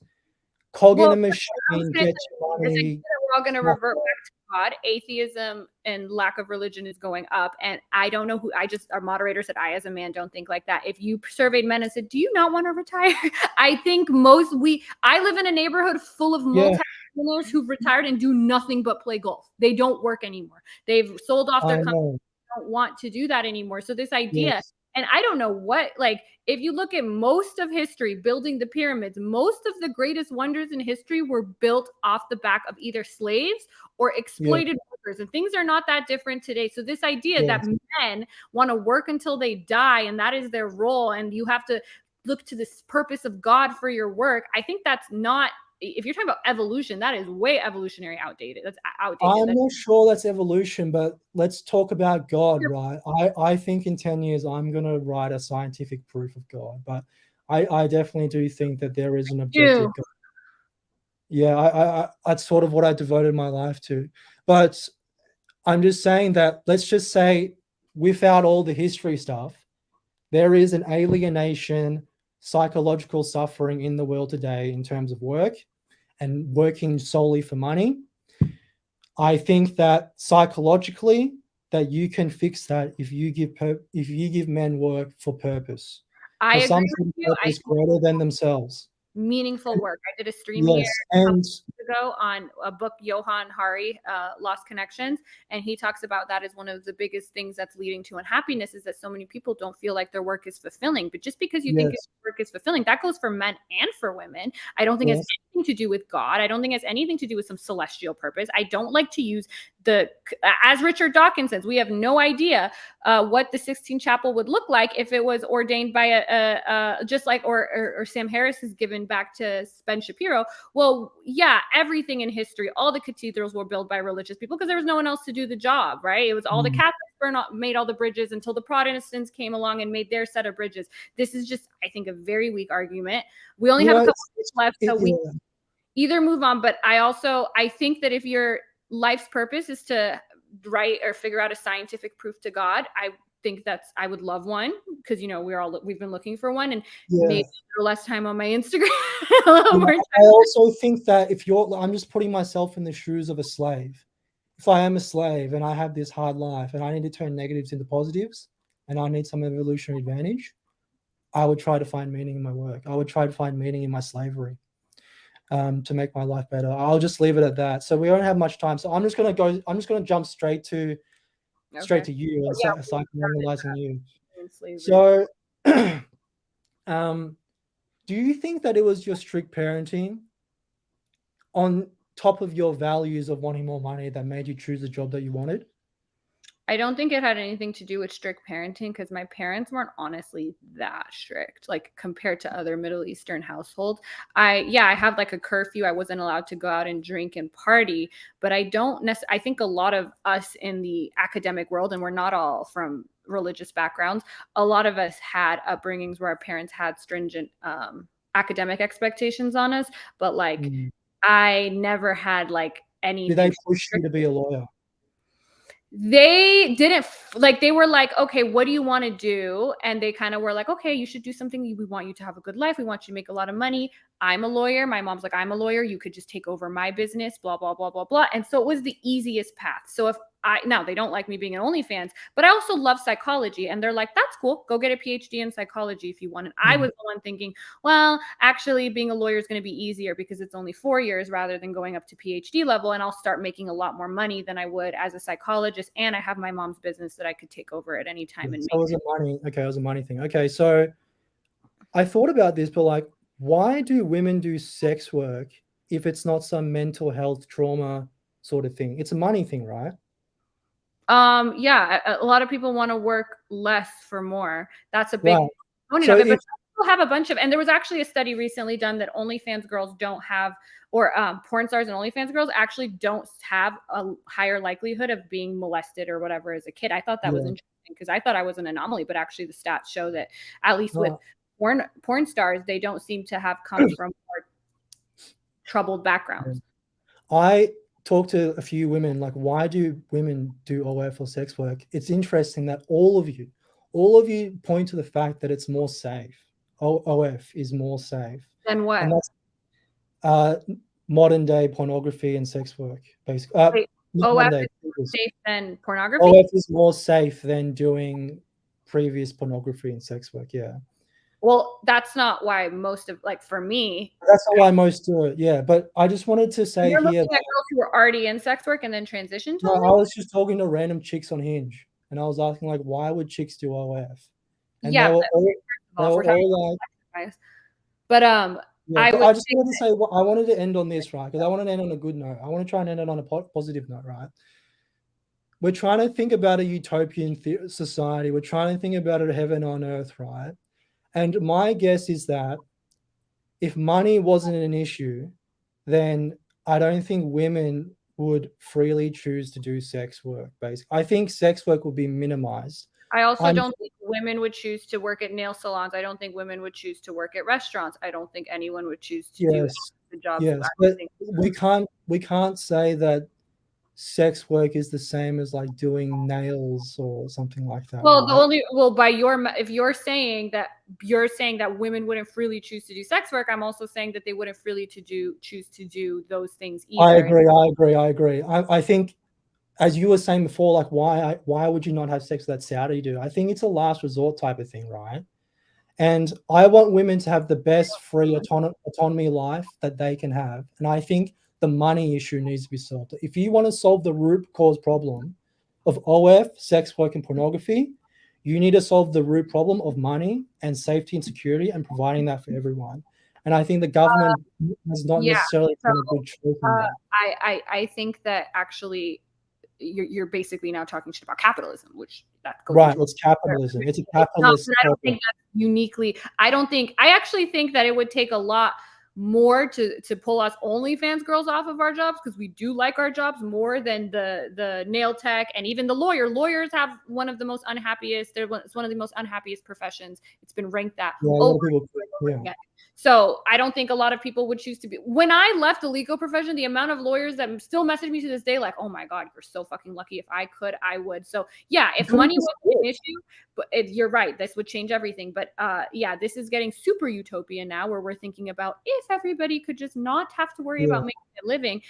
cog in Well, a I was machine, gonna get say your this idea money. that we're all gonna revert back to God. Atheism and lack of religion is going up. And I don't know our moderator said, I as a man don't think like that. If you surveyed men and said, do you not want to retire? I think I live in a neighborhood full of Yeah, multi-millionaires who've retired and do nothing but play golf. They don't work anymore. They've sold off their I company, know. don't want to do that anymore. So this idea, Yes, and I don't know what, like, if you look at most of history, building the pyramids, most of the greatest wonders in history were built off the back of either slaves or yeah, exploited workers. And things are not that different today. So this idea that yes. men want to work until they die and that is their role, and you have to look to this purpose of God for your work, I think that's not, if you're talking about evolution, that is way evolutionary outdated. That's outdated. I'm not sure that's evolution, but let's talk about God, right? I think in 10 years, I'm going to write a scientific proof of God, but I definitely do think that there is an objective God. Yeah, that's sort of what I devoted my life to. But I'm just saying that, let's just say, without all the history stuff, there is an alienation, psychological suffering in the world today in terms of work and working solely for money. I think that psychologically, that you can fix that if you give men work for purpose, I for agree some with sort of you. I purpose greater than themselves. meaningful work. I did a stream here Yes, a couple and weeks ago on a book, Johann Hari, Lost Connections, and he talks about that as one of the biggest things that's leading to unhappiness is that so many people don't feel like their work is fulfilling. But just because you think your yes, work is fulfilling, that goes for men and for women. I don't think it has yes, anything to do with God. I don't think it has anything to do with some celestial purpose. I don't like to use as Richard Dawkins says, we have no idea what the Sistine Chapel would look like if it was ordained by just like or Sam Harris has given back to Ben Shapiro. Well, yeah, everything in history, all the cathedrals were built by religious people because there was no one else to do the job, right? It was all the Catholics made all the bridges until the Protestants came along and made their set of bridges. This is just, I think, a very weak argument. We only have a couple minutes left, so we either move on. But I think that if your life's purpose is to write or figure out a scientific proof to God, I think I would love one because we've been looking for one, and maybe less time on my Instagram. A little more time. I also think that I'm just putting myself in the shoes of a slave. If I am a slave and I have this hard life and I need to turn negatives into positives and I need some evolutionary advantage, I would try to find meaning in my work. I would try to find meaning in my slavery to make my life better. I'll just leave it at that. So we don't have much time. So I'm just going to jump straight to you and psychoanalyzing you. So do you think that it was your strict parenting on top of your values of wanting more money that made you choose the job that you wanted? I don't think it had anything to do with strict parenting because my parents weren't honestly that strict, like compared to other Middle Eastern households. I have like a curfew. I wasn't allowed to go out and drink and party, but I think a lot of us in the academic world, and we're not all from religious backgrounds, a lot of us had upbringings where our parents had stringent academic expectations on us, but like I never had like anything. Did they push you to be a lawyer? They didn't they were like, okay, what do you want to do? And they kind of were like, okay, you should do something. We want you to have a good life. We want you to make a lot of money. I'm a lawyer. My mom's like, I'm a lawyer. You could just take over my business, blah, blah, blah, blah, blah. And so it was the easiest path. So now they don't like me being an OnlyFans, but I also love psychology. And they're like, that's cool. Go get a PhD in psychology if you want. And I was the one thinking, well, actually being a lawyer is going to be easier because it's only 4 years rather than going up to PhD level. And I'll start making a lot more money than I would as a psychologist. And I have my mom's business that I could take over at any time. So it was a money thing. Okay. So I thought about this, but like, why do women do sex work if it's not some mental health trauma sort of thing? It's a money thing, right? Yeah, a lot of people want to work less for more. That's a big component of it. But people have a bunch of, and there was actually a study recently done that OnlyFans girls don't have, or porn stars and OnlyFans girls actually don't have a higher likelihood of being molested or whatever as a kid. I thought that was interesting because I thought I was an anomaly, but actually the stats show that at least with porn stars, they don't seem to have come from more troubled backgrounds. I talked to a few women, like, why do women do OF or sex work? It's interesting that all of you point to the fact that it's more safe. OF is more safe. Than what? And that's modern day pornography and sex work, basically. OF is more safe than pornography? OF is more safe than doing previous pornography and sex work, yeah. Well, that's not why most of, like, for me. That's not why most do it, yeah. But I just wanted to say You're looking at girls who were already in sex work and then transitioned to I was just talking to random chicks on Hinge, and I was asking, like, why would chicks do OF? And yeah, they were all like, but I just wanted to say, I wanted to end on this, right? Because I wanted to end on a good note. I want to try and end it on a positive note, right? We're trying to think about a utopian society. We're trying to think about a heaven on earth, right? And my guess is that if money wasn't an issue, then I don't think women would freely choose to do sex work. Basically, I think sex work would be minimized. I also don't think women would choose to work at nail salons. I don't think women would choose to work at restaurants. I don't think anyone would choose to do the jobs. Yes, but we can't say that sex work is the same as like doing nails or something like that. Well, right? If you're saying that women wouldn't freely choose to do sex work, I'm also saying that they wouldn't freely choose to do those things either. I agree. I think as you were saying before, like why would you not have sex with that Saudi dude? I think it's a last resort type of thing, right? And I want women to have the best free autonomy life that they can have. And I think the money issue needs to be solved. If you want to solve the root cause problem of OF, sex work, and pornography, you need to solve the root problem of money and safety and security and providing that for everyone. And I think the government has not Yeah. necessarily So done a good choice in that. I think that actually you're basically now talking shit about capitalism, which that goes Right, into it's capitalism. It's a it's not, capitalist and I don't purpose. think that's uniquely. I actually think that it would take a lot more to pull us OnlyFans girls off of our jobs, because we do like our jobs more than the nail tech and even the lawyer. Lawyers have one of the most unhappiest. It's one of the most unhappiest professions. It's been ranked that Yeah, a lot over of people, and over yeah. again. So I don't think a lot of people would choose to be. When I left the legal profession, the amount of lawyers that still message me to this day, like, "Oh my God, you're so fucking lucky. If I could, I would." So yeah, You if couldn't money just was quit. an issue, but you're right, this would change everything. But yeah, this is getting super utopian now, where we're thinking about if everybody could just not have to worry Yeah. about making a living.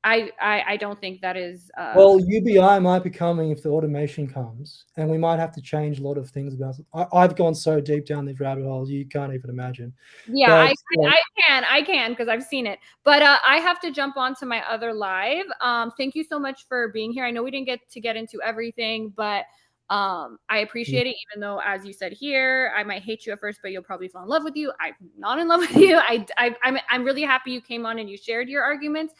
I don't think that is. Well, UBI might be coming if the automation comes, and we might have to change a lot of things about it. I've gone so deep down these rabbit holes, you can't even imagine. Yeah, But I can because I've seen it. But I have to jump on to my other live. Thank you so much for being here. I know we didn't get to get into everything, but I appreciate it. Even though, as you said here, I might hate you at first, but you'll probably fall in love with you. I'm not in love with you. I'm really happy you came on and you shared your arguments.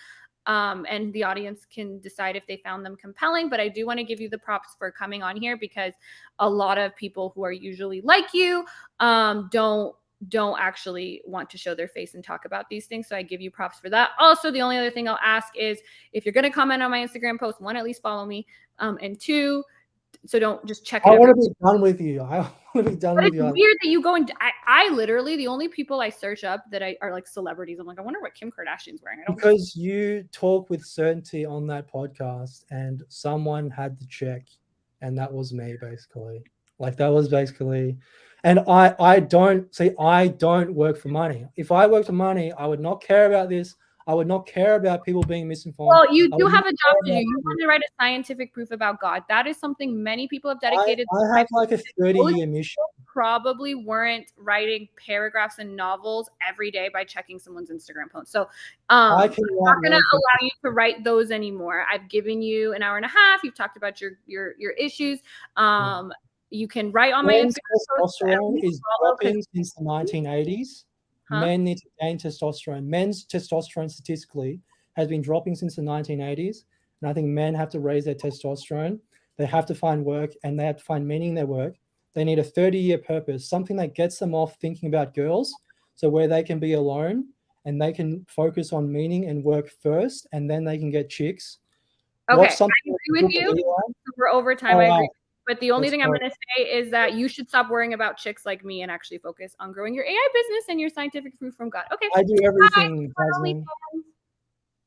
And the audience can decide if they found them compelling. But I do want to give you the props for coming on here, because a lot of people who are usually like you don't actually want to show their face and talk about these things. So I give you props for that. Also, the only other thing I'll ask is, if you're going to comment on my Instagram post, one, at least follow me. And two, so don't just check I it every. want to be done with you. I want to be done But with it's you. weird that you go and I literally, the only people I search up that are like celebrities. I'm like, I wonder what Kim Kardashian's wearing. I don't. Because you talk with certainty on that podcast, and someone had to check, and that was me, basically. Like that was basically, and I don't see. I don't work for money. If I worked for money, I would not care about this. I would not care about people being misinformed. Well, you I do would not have a job care to do. about You this. want to write a scientific proof about God. That is something many people have I dedicated I their have lives like a to. Most 30-year mission. people probably weren't writing paragraphs and novels every day by checking someone's Instagram post. So I I'm can not write going to one thing. allow you to write those anymore. I've given you an hour and a half. You've talked about your issues. You can write on my Men's Instagram post, at testosterone least is follow, because dropping since the 1980s. huh? Men need to gain testosterone. Men's testosterone statistically has been dropping since the 1980s. And I think men have to raise their testosterone. They have to find work, and they have to find meaning in their work. They need a 30-year purpose, something that gets them off thinking about girls. So where they can be alone and they can focus on meaning and work first, and then they can get chicks. Okay, Watch something I like agree the with Book of you. Eli. We're over time. I All agree. right, But the only let's thing I'm go. going to say is that you should stop worrying about chicks like me and actually focus on growing your AI business and your scientific proof from God. Okay. I do Bye. everything, On Jasmine. OnlyFans.